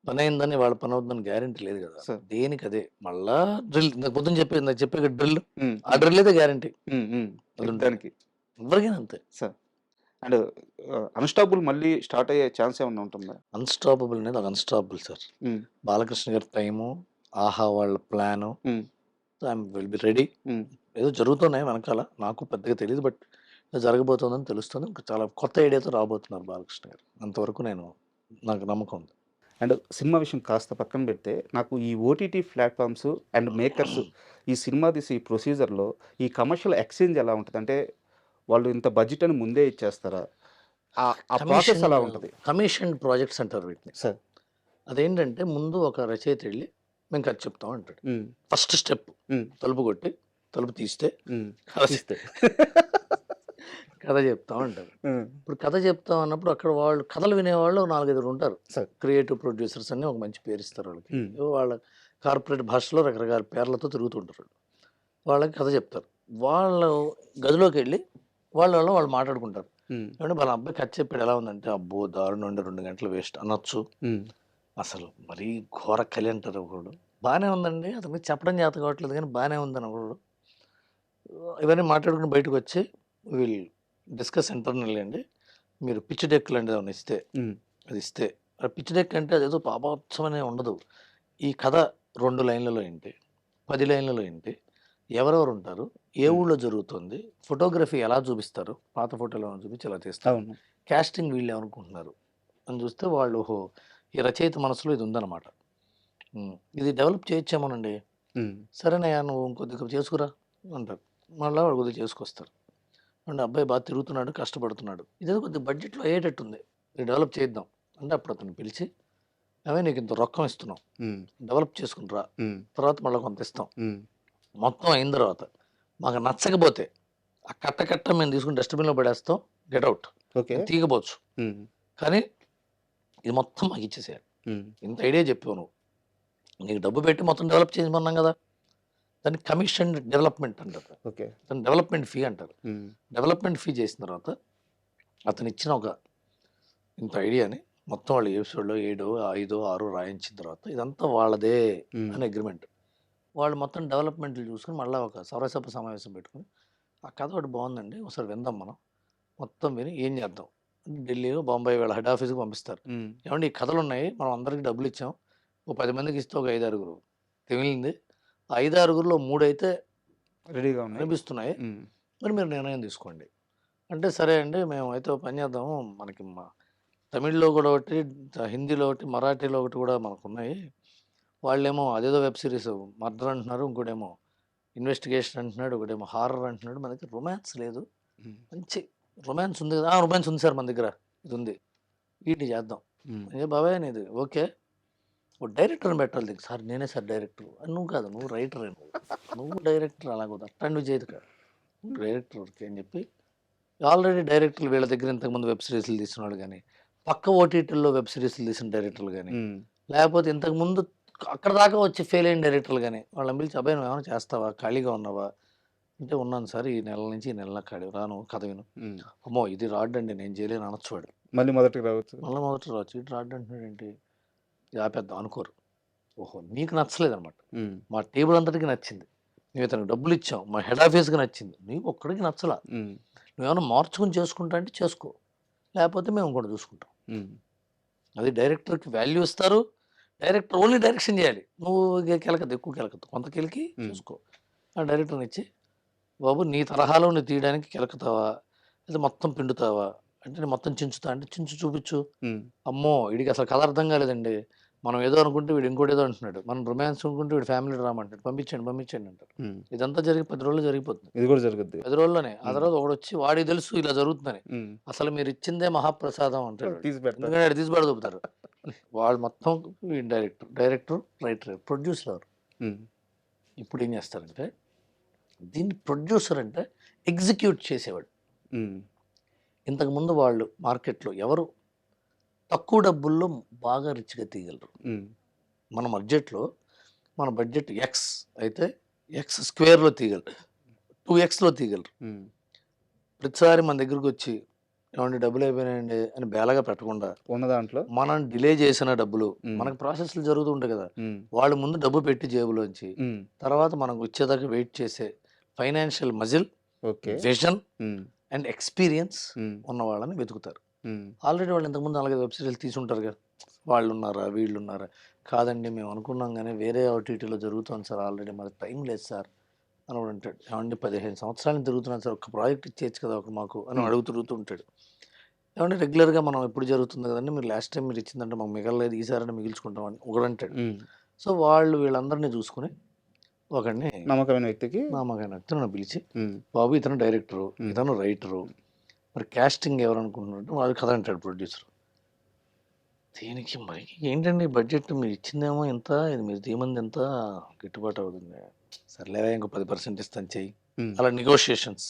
పనయిందని ఇవాళ పనవుద్దని గ్యారంటీ లేదు గదా!
సార్.
దేనికదే. మళ్ళా డ్రిల్ ఇందాక పొద్దున ఇందాక చెప్పా కదా డ్రిల్.
హ్మ్.
ఆ డ్రిల్ అయితే గ్యారంటీ.
హ్మ్. హ్మ్.
అదుంటది.
దానికి.
ఎవరికైనా అంతే.
సార్. అండ్ 'అన్‌స్టాపబుల్' మళ్ళీ స్టార్ట్ అయ్యే ఛాన్స్ ఏమన్నా ఉంటుందా?
అన్‌స్టాపబుల్ అనేది ఒక అన్‌స్టాపబుల్ సార్.
హ్మ్.
బాలకృష్ణ గారి టైము, ఆహా! వాళ్ళ ప్లాను.
హ్మ్.
So, I'm will be ready.
హ్మ్.
ఏదో జరుగుతున్నాయి వెనకాల. నాకు పెద్దగా తెలీదు. బట్ ఇలా జరగబోతోందని తెలుస్తుంది. ఇంకా చాలా కొత్త ఐడియాతో రాబోతున్నారు బాలకృష్ణ గారు. అంతవరకు నాకు నమ్మకం ఉంది.
అండ్ సినిమా విషయం కాస్త పక్కన పెడితే, నాకు ఈ ఓటీటీ ప్లాట్‌ఫార్మ్స్ అండ్ మేకర్స్ ఈ సినిమా తీసే ఈ ప్రొసీజర్‌లో ఈ కమర్షియల్ ఎక్స్‌చేంజ్ ఎలా ఉంటది? అంటే వాళ్ళు ఇంత బడ్జెట్ అని ముందే ఇచ్చేస్తారా? ఆ ప్రాసెస్ ఎలా ఉంటది?
కమిషన్డ్ ప్రాజెక్ట్స్ అంటారు వీటిని.
సార్.
అదేంటంటే ముందు ఒక రచయిత ఎళ్లి మేము కథ చెప్తాం అంటాడు.
హ్మ్.
ఫస్ట్ స్టెప్
హ్మ్.
తలుపు కొట్టి, తలుపు తీస్తే
హ్మ్.
కథ
తీస్తే.
కథ చెప్తాం అంటారు.
హ్మ్.
ఇప్పుడు కథ చెప్తాం అన్నప్పుడు అక్కడ వాళ్ళు కథలు వినేవాళ్ళు 4, 5 ఉంటారు.
సార్.
క్రియేటివ్ ప్రొడ్యూసర్స్ అని ఒక మంచి పేరిస్తారు వాళ్ళకి.
హ్మ్.
వాళ్ళ కార్పొరేట్ భాషలో రకరకాల పేర్లతో తిరుగుతుంటారు. 4, 5 ఉంటారు. 4 మంది ఉంటారు. 4 మంది వాళ్ళకి కథ చెప్తారు. వాళ్ళు గదిలోకి వెళ్ళి వాళ్ళు మాట్లాడుకుంటారు. ఏమంటే వాళ్ళ అబ్బాయి కథ చెప్పాడు ఎలా ఉందంటే, అబ్బో దారుణం ఉండి 2 గంటలు వేస్ట్ అనొచ్చు. అసలు మరీ ఘోర కలి అంటారు ఒకడు. బాగానే ఉందండి, అతనికి చెప్పడం చేత కావట్లేదు కానీ బాగానే ఉందని ఒకడు. ఇవన్నీ మాట్లాడుకుని బయటకు వచ్చి వీళ్ళు డిస్కస్ ఇంటర్నల్ అండి, మీరు పిచ్ డెక్ లాంటిది ఏమైనా ఇస్తే అది ఇస్తే, ఆ పిచ్ డెక్ అంటే అదేదో పాపోత్సవమే ఉండదు. ఈ కథ 2 లైన్లలో ఏంటి, 10 లైన్లలో ఏంటి, ఎవరెవరు ఉంటారు, ఏ ఊళ్ళో జరుగుతుంది, ఫోటోగ్రఫీ ఎలా చూపిస్తారు, పాత ఫోటోలు ఏమైనా చూపించి ఎలా తీస్తారు,
అవును.
క్యాస్టింగ్ వీళ్ళు ఏమనుకుంటున్నారు అని చూస్తే వాళ్ళు ఓహో ఈ రచయిత మనసులో ఇది ఉందన్నమాట. ఇది డెవలప్ చేయొచ్చేమోనండి. సరేనయ్యా నువ్వు కొద్దిగా చేసుకురా అంటారు. మళ్ళీ వాడు కొద్దిగా చేసుకొస్తారు. అంటే అబ్బాయి బాగా తిరుగుతున్నాడు, కష్టపడుతున్నాడు, ఇదేదో కొద్దిగా బడ్జెట్లో అయ్యేటట్టుంది, ఇది డెవలప్ చేద్దాం అంటే అప్పుడు అతను పిలిచి, అవే నీకు ఇంత రొక్కం ఇస్తున్నాం, డెవలప్ చేసుకుంటారా, తర్వాత మళ్ళీ కొంత ఇస్తాం. మొత్తం అయిన తర్వాత మాకు నచ్చకపోతే ఆ కట్ట మేము తీసుకుని డస్ట్బిన్లో పడేస్తాం, గెట్అవుట్, తీగపోవచ్చు, కానీ ఇది మొత్తం మాకు ఇచ్చేసేయాలి. ఇంత ఐడియా చెప్పావు నువ్వు, నీకు డబ్బు పెట్టి మొత్తం డెవలప్ చేయమన్నాం కదా, దాన్ని కమిషన్ డెవలప్మెంట్ అంటారు, దాన్ని డెవలప్మెంట్ ఫీ అంటారు. డెవలప్మెంట్ ఫీ చేసిన తర్వాత అతను ఇచ్చిన ఒక ఇంత ఐడియాని మొత్తం వాళ్ళు ఎపిసోడ్లో 7, 5, 6 రాయించిన తర్వాత ఇదంతా వాళ్ళదే అని అగ్రిమెంట్. వాళ్ళు మొత్తం డెవలప్మెంట్లు చూసుకుని మళ్ళీ ఒక సర్వసభ సమావేశం పెట్టుకుని, ఆ కథ ఒకటి బాగుందండి ఒకసారి విందాం మనం, మొత్తం విని ఏం చేద్దాం, ఢిల్లీ బొంబాయి వీళ్ళ హెడ్ ఆఫీస్కి పంపిస్తారు. ఏమంటే ఈ కథలు ఉన్నాయి, మనం అందరికి డబ్బులు ఇచ్చాం, ఒక 10 మందికి ఇస్తే ఒక 5, 6 తెలియంది, 5, 6లో 3 అయితే
రెడీగా
అనిపిస్తున్నాయి, మరి మీరు నిర్ణయం తీసుకోండి అంటే, సరే అండి మేము అయితే ఒక పని చేద్దాము, మనకి తమిళ్లో కూడా ఒకటి, హిందీలో ఒకటి, మరాఠీలో ఒకటి కూడా మనకు ఉన్నాయి, వాళ్ళేమో అదేదో వెబ్ సిరీస్ మర్డర్ అంటున్నారు, ఇంకోటేమో ఇన్వెస్టిగేషన్ అంటున్నాడు, ఒకటేమో హారర్ అంటున్నాడు, మన దగ్గర రొమాన్స్ లేదు, మంచి రొమాన్స్ ఉంది కదా, రొమాన్స్ ఉంది సార్ మన దగ్గర, ఇది ఉంది, వీటిని చేద్దాం. ఏ బాబాయ్ అనేది ఓకే, ఓ డైరెక్టర్ని పెట్టాలి దీనికి, సార్ నేనే సార్ డైరెక్టర్, నువ్వు కాదు నువ్వు రైటరే, నువ్వు డైరెక్టర్ అలాగోదు అట్టండి చేయదు కాదు, నువ్వు డైరెక్టర్ ఓకే అని చెప్పి, ఆల్రెడీ డైరెక్టర్లు వీళ్ళ దగ్గర ఇంతకుముందు వెబ్ సిరీస్లు తీసిన వాళ్ళు కానీ, పక్క ఓటీటీల్లో వెబ్ సిరీస్లు తీసిన డైరెక్టర్లు కానీ, లేకపోతే ఇంతకుముందు అక్కడ దాకా వచ్చి ఫెయిల్ అయిన డైరెక్టర్లు కానీ, వాళ్ళని పిలిచి అబ్బాయి నువ్వు ఏమైనా చేస్తావా, ఖాళీగా ఉన్నావా అంటే, ఉన్నాను సార్ ఈ నెల నుంచి ఈ నెలలో ఖాళీ, రాను కథ విను, అమ్మో ఇది రాడ్డండి నేను చేయలేను అనొచ్చువాడు,
మళ్ళీ మొదటికి రావచ్చు,
మళ్ళీ మొదటి రావచ్చు, ఇటు రాడ్డు అంటున్నాడు ఏంటి, ఇది ఆపేద్దాం అనుకోరు. ఓహో నీకు నచ్చలేదు అనమాట, మా టేబుల్ అంతటికి నచ్చింది, మేము ఇతనికి డబ్బులు ఇచ్చాం, మా హెడ్ ఆఫీస్కి నచ్చింది, నీకు ఒక్కడికి నచ్చలా, నువ్వేమైనా మార్చుకుని చేసుకుంటా అంటే చేసుకో, లేకపోతే మేము కూడా చూసుకుంటాం. అది డైరెక్టర్కి వాల్యూ ఇస్తారు, డైరెక్టర్ ఓన్లీ డైరెక్షన్ చేయాలి, నువ్వు కెలకద్దు, ఎక్కువ కెలకద్దు, కొంత కెలికి చూసుకో. ఆ డైరెక్టర్ని ఇచ్చి, బాబు నీ తరహాలో నువ్వు తీయడానికి కెలకుతావా లేదా మొత్తం పిండుతావా అంటే, నేను మొత్తం చించుతా అంటే చించు చూపించు, అమ్మో వీడికి అసలు కథ అర్థం కాలేదండి, మనం ఏదో అనుకుంటే వీడు ఇంకోటి ఏదో అంటున్నాడు, మనం రొమాన్స్ అనుకుంటే వీడు ఫ్యామిలీ డ్రామా అంటాడు, పంపించండి అంటారు. ఇదంతా జరిగి 10 రోజుల్లో జరిగిపోతుంది,
ఇది కూడా జరుగుద్ది
10 రోజుల్లోనే. ఆ తర్వాత ఒకడు వచ్చి వాడికి తెలుసు ఇలా జరుగుతుందని, అసలు మీరు ఇచ్చిందే మహాప్రసాదం అంటాడు, ఎందుకంటే అది తీసి పడదొప్పుతారు. వాళ్ళు మొత్తం డైరెక్టర్ రైటర్ ప్రొడ్యూసర్ ఎవరు, ఇప్పుడు ఏం చేస్తారంటే దీన్ని ప్రొడ్యూసర్ అంటే ఎగ్జిక్యూట్ చేసేవాడు. ఇంతకుముందు వాళ్ళు మార్కెట్లో ఎవరు తక్కువ డబ్బుల్లో బాగా రిచ్గా తీయగలరు, మన బడ్జెట్ ఎక్స్ అయితే ఎక్స్ స్క్వేర్లో తీయగలరు, 2xలో తీయగలరు. ప్రతిసారి మన దగ్గరకు వచ్చి ఏమంటే డబ్బులు అయిపోయినాయండి అని బేలగా పెట్టకుండా,
ఉన్న దాంట్లో
మనం డిలే చేసిన డబ్బులు, మనకు ప్రాసెస్లు జరుగుతూ ఉంటాయి కదా, వాళ్ళు ముందు డబ్బు పెట్టి జేబులోంచి, తర్వాత మనకు వచ్చేదాకా వెయిట్ చేసే financial muscle, vision and experience ఉన్న వాళ్ళని వెతుకుతారు. ఆల్రెడీ వాళ్ళు ఇంతకుముందు 4 వెబ్ సిరీస్ తీసుంటారు కదా, వాళ్ళు ఉన్నారా వీళ్ళు ఉన్నారా, కాదండి మేము అనుకున్నాం కానీ వేరే ఓటీటీలో జరుగుతుంది సార్, ఆల్రెడీ మాకు టైం లేదు సార్ అని వాడు అంటాడు. ఏమండి 15 సంవత్సరాలు తిరుగుతున్నాను సార్, ఒక ప్రాజెక్ట్ ఇచ్చేయచ్చు కదా ఒక మాకు అని అడుగుతూ ఉంటాడు. ఏమంటే రెగ్యులర్గా మనం ఎప్పుడు జరుగుతుంది కదండి, మీరు లాస్ట్ టైం మీరు ఇచ్చిందంటే మాకు మిగలలేదు, ఈసారి మిగిల్చుకుంటామని ఒకడు అంటాడు. సో వాళ్ళు వీళ్ళందరినీ చూసుకుని ఒకడిని
నమ్మకమైన
వ్యక్తిని పిలిచి, బాబు ఇతను డైరెక్టరు, ఇతను రైటరు, మరి క్యాస్టింగ్ ఎవరు అనుకుంటున్నట్టు వాళ్ళు కథ అంటాడు ప్రొడ్యూసర్. దీనికి మరి ఏంటండి బడ్జెట్ మీరు ఇచ్చిందేమో ఎంత, ఇది మీరు తీయమంది ఎంత, గిట్టుబాటు అవుతుంది, సర్లేవా ఇంకో 10% ఇస్తాను చెయ్యి, అలా నెగోషియేషన్స్,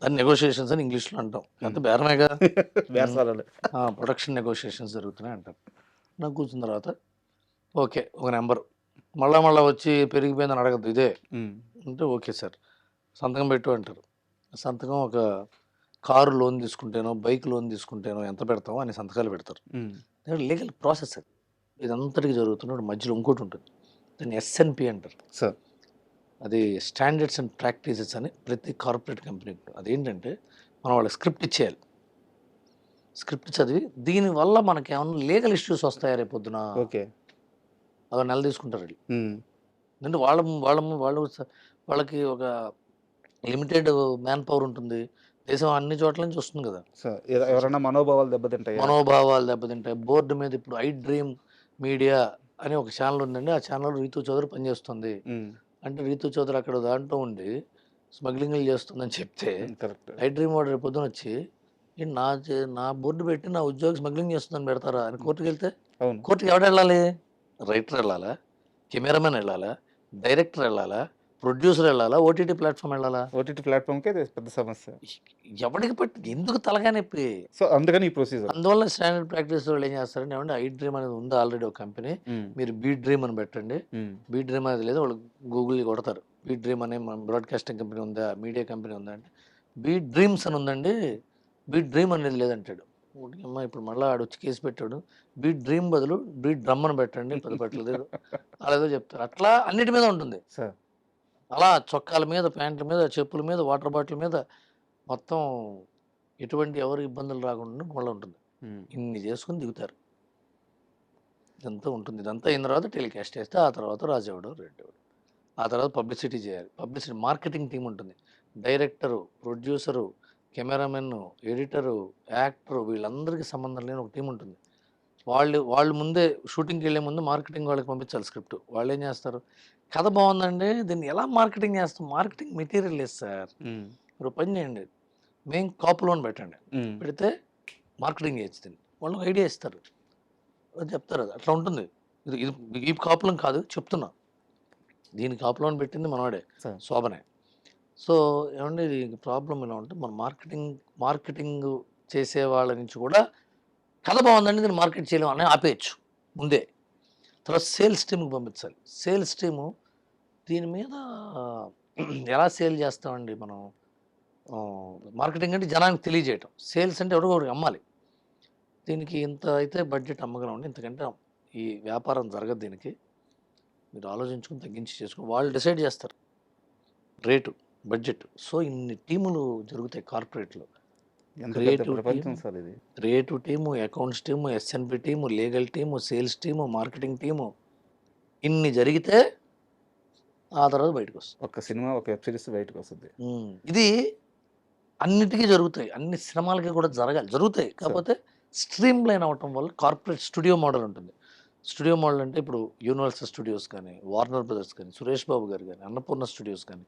దాన్ని నెగోషియేషన్స్ అని ఇంగ్లీష్లో అంటాం, అంత బేరమేగా, ప్రొడక్షన్ నెగోషియేషన్స్ జరుగుతున్నాయి అంటారు. నాకు కూర్చున్న తర్వాత ఓకే ఒక నెంబర్ మళ్ళా వచ్చి పెరిగిపోయిందని అడగద్దు, ఇదే అంటే ఓకే సార్ సంతకం పెట్టు అంటారు. సంతకం ఒక కారు లోన్ తీసుకుంటేనో, బైక్ లోన్ తీసుకుంటేనో ఎంత పెడతామో అన్ని సంతకాలు పెడతారు. లీగల్ ప్రాసెస్ అది. ఇదంతటికి జరుగుతున్నప్పుడు మధ్యలో ఇంకోటి ఉంటుంది. దాన్ని ఎస్ఎన్పి అంటారు.
సార్
అది స్టాండర్డ్స్ అండ్ ప్రాక్టీసెస్ అని ప్రతి కార్పొరేట్ కంపెనీకి. అదేంటంటే మనం వాళ్ళకి స్క్రిప్ట్ ఇచ్చేయాలి. స్క్రిప్ట్ చదివి దీనివల్ల మనకి ఏమన్నా లీగల్ ఇష్యూస్ వస్తాయా రేపు పొద్దున,
ఓకే.
అదో నెల తీసుకుంటారు వీళ్ళు. ఎందుకంటే వాళ్ళకి ఒక లిమిటెడ్ మ్యాన్ పవర్ ఉంటుంది. దేశం అన్ని చోట్ల నుంచి వస్తుంది కదా.
సార్ ఎవరైనా మనోభావాలు దెబ్బతింటాయి.
మనోభావాలు దెబ్బతింటాయి. బోర్డు మీద ఇప్పుడు ఐ డ్రీమ్ మీడియా అని ఒక ఛానల్ ఉందండి. ఆ ఛానల్ రీతు చౌదరి పనిచేస్తుంది. అంటే రీతు చౌదరి అక్కడ దాంట్లో ఉండి స్మగ్లింగ్లు చేస్తుందని చెప్తే
కరెక్ట్.
ఐ డ్రీమ్ వాడు రేపు పొద్దున వచ్చి నా బోర్డు పెట్టి నా ఉద్యోగి స్మగ్లింగ్ చేస్తుందని పెడతారా అని కోర్టుకి వెళ్తే,
అవును.
కోర్టుకి ఎవడు వెళ్ళాలి? రైటర్ వెళ్ళాలా, కెమెరామెన్ వెళ్ళాలా, డైరెక్టర్ వెళ్ళాలా, ప్రొడ్యూసర్ వెళ్ళాలా, ఓటీటీ ప్లాట్ఫామ్ వెళ్ళాలా?
ఓటీటీ ప్లాట్ఫామ్కే పెద్ద సమస్య.
ఎవరికి పట్టి ఎందుకు తలగా నొప్పి?
సో అందుకని ఈ ప్రొసీజర్.
అందువల్ల స్టాండర్డ్ ప్రాక్టీస్ వాళ్ళు ఏం చేస్తారంటే, ఏమంటే ఐ డ్రీమ్ అనేది ఉంది ఆల్రెడీ ఒక కంపెనీ, మీరు బీ డ్రీమ్ అని పెట్టండి. బీ డ్రీమ్ అనేది లేదు, వాళ్ళు గూగుల్ కొడతారు. బీ డ్రీమ్ అనే బ్రాడ్కాస్టింగ్ కంపెనీ ఉందా, మీడియా కంపెనీ ఉందా అంటే బీ డ్రీమ్స్ అని ఉందండి, బీ డ్రీమ్ అనేది లేదంటాడు. అమ్మ ఇప్పుడు మళ్ళీ ఆడు వచ్చి కేసు పెట్టాడు. బీ డ్రీమ్ బదులు బీ డ్రమ్ అని పెట్టండి, పెట్టలేదు అలా ఏదో చెప్తారు. అట్లా అన్నిటి మీద ఉంటుంది. అలా చొక్కాల మీద, ప్యాంట్ల మీద, చెప్పుల మీద, వాటర్ బాటిల్ మీద మొత్తం ఎటువంటి ఎవరు ఇబ్బందులు రాకుండా గోళ ఉంటుంది. ఇన్ని చేసుకుని దిగుతారు. ఇదంతా ఉంటుంది. ఇదంతా అయిన తర్వాత టెలికాస్ట్ చేస్తే ఆ తర్వాత రాజేవాడు, రెడ్డివాడు, ఆ తర్వాత పబ్లిసిటీ చేయాలి. పబ్లిసిటీ మార్కెటింగ్ టీం ఉంటుంది. Director, producer, cameraman, editor, actor, వీళ్ళందరికీ సంబంధం లేని ఒక టీం ఉంటుంది. వాళ్ళు ముందే షూటింగ్కి వెళ్ళే ముందు మార్కెటింగ్ వాళ్ళకి పంపించాలి స్క్రిప్ట్. వాళ్ళు ఏం చేస్తారు, కథ బాగుందండి, దీన్ని ఎలా మార్కెటింగ్ చేస్తాం? మార్కెటింగ్ మెటీరియల్ లేదు సార్. మీరు పని చేయండి, మేము కాపు లోన్ పెట్టండి, పెడితే మార్కెటింగ్ చేయొచ్చు. దీన్ని వాళ్ళు ఐడియా ఇస్తారు, చెప్తారు. అట్లా ఉంటుంది. ఇది ఈ కాపు లోన్ కాదు చెప్తున్నా, దీని కాపు లోన్ పెట్టింది మనవాడే, శోభనే. సో ఏమంటే ఇది ప్రాబ్లం ఇలా ఉంటుంది. మన మార్కెటింగ్ చేసే వాళ్ళ నుంచి కూడా కథ బాగుందండి, దీన్ని మార్కెట్ చేయలేము అని ఆపేయచ్చు ముందే. తర్వాత సేల్స్ టీమ్కి పంపించాలి. సేల్స్ టీము దీని మీద ఎలా సేల్ చేస్తామండి మనం? మార్కెటింగ్ అంటే జనానికి తెలియజేయటం, సేల్స్ అంటే ఎవరికొకరికి అమ్మాలి. దీనికి ఇంత అయితే బడ్జెట్ అమ్మగలండి, ఇంతకంటే ఈ వ్యాపారం జరగదు. దీనికి మీరు ఆలోచించుకుని తగ్గించి చేసుకుని వాళ్ళు డిసైడ్ చేస్తారు రేటు, బడ్జెట్. సో ఇన్ని టీములు జరుగుతాయి కార్పొరేట్లో. Creative team, accounts team, SNP team, legal team, sales team, marketing team, ఇన్ని జరిగితే ఆ తర్వాత బయటకు వస్తుంది
ఒక సినిమా, ఒక వెబ్ సిరీస్ బయటకు వస్తుంది.
ఇది అన్నిటికీ జరుగుతాయి, అన్ని సినిమాలకి కూడా జరుగుతాయి. కాకపోతే స్ట్రీమ్ లైన్ అవటం వల్ల కార్పొరేట్ స్టూడియో మోడల్ ఉంటుంది. స్టూడియో మోడల్ అంటే ఇప్పుడు యూనివర్సల్ స్టూడియోస్ కానీ, వార్నర్ బ్రదర్స్ కానీ, సురేష్ బాబు గారు కానీ, అన్నపూర్ణ స్టూడియోస్ కానీ,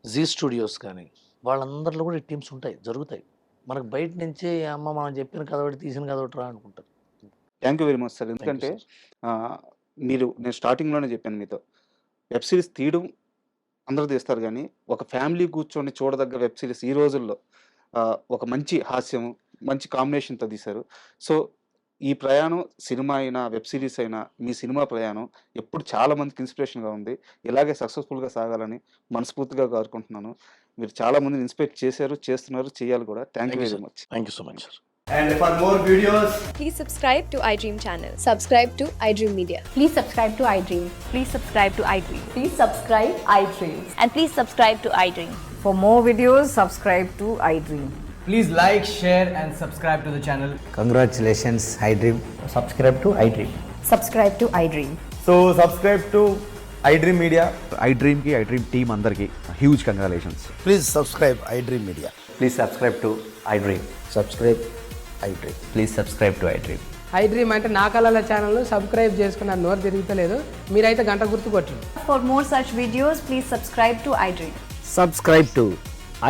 జీ స్టూడియోస్ కానీ, వాళ్ళందరిలో కూడా ఈ టీమ్స్ ఉంటాయి, జరుగుతాయి. మనకు బయట నుంచి అమ్మ మనం చెప్పిన కథ ఒకటి తీసిన కథ ఒకటి రా అనుకుంటారు.
Thank you very much sir. ఎందుకంటే నేను స్టార్టింగ్లోనే చెప్పాను మీతో, వెబ్ సిరీస్ తీయడం అందరూ తీస్తారు కానీ ఒక ఫ్యామిలీ కూర్చొని చూడదగ్గ వెబ్ సిరీస్ ఈ రోజుల్లో ఒక మంచి హాస్యం, మంచి కాంబినేషన్తో తీశారు. సో ఈ ప్రయాణం సినిమా అయినా వెబ్ సిరీస్ అయినా మీ సినిమా ప్రయాణం ఎప్పుడు చాలా మందికి ఇన్స్పిరేషన్గా ఉంది. ఇలాగే సక్సెస్ఫుల్గా సాగాలని మనస్ఫూర్తిగా కోరుకుంటున్నాను. మీరు చాలా మందిని ఇన్స్పైర్ చేశారు, చేస్తున్నారు, చేయాలి కూడా. Thank you very much.
Thank you so much sir.
And for more videos,
Please subscribe to iDream channel.
Subscribe to iDream Media.
Please subscribe to iDream. Please subscribe to iDream.
Please subscribe iDream.
And please subscribe to iDream.
For more videos, subscribe to iDream.
please like, share and subscribe to the channel.
Congratulations, iDream. Subscribe to iDream.
Subscribe to iDream.
So subscribe to iDream Media.
iDream ki iDream team andarki huge congratulations.
Please subscribe iDream Media.
Please subscribe to iDream.
Subscribe iDream.
Please subscribe to iDream.
iDream అంటే నా కళల ఛానల్ సబ్స్క్రైబ్ చేసుకున్న నోరు తిరుగుతలేదు, మీరైతే గంట గుర్తు కొట్టండి.
For more such videos, please subscribe to iDream.
Subscribe to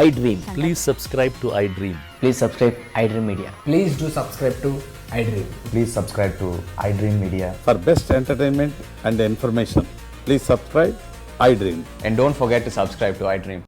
iDream. Please subscribe to iDream.
Please subscribe iDream Media.
Please do subscribe to iDream.
Please subscribe to iDream Media.
For best entertainment and information, please subscribe iDream.
And don't forget to subscribe to iDream.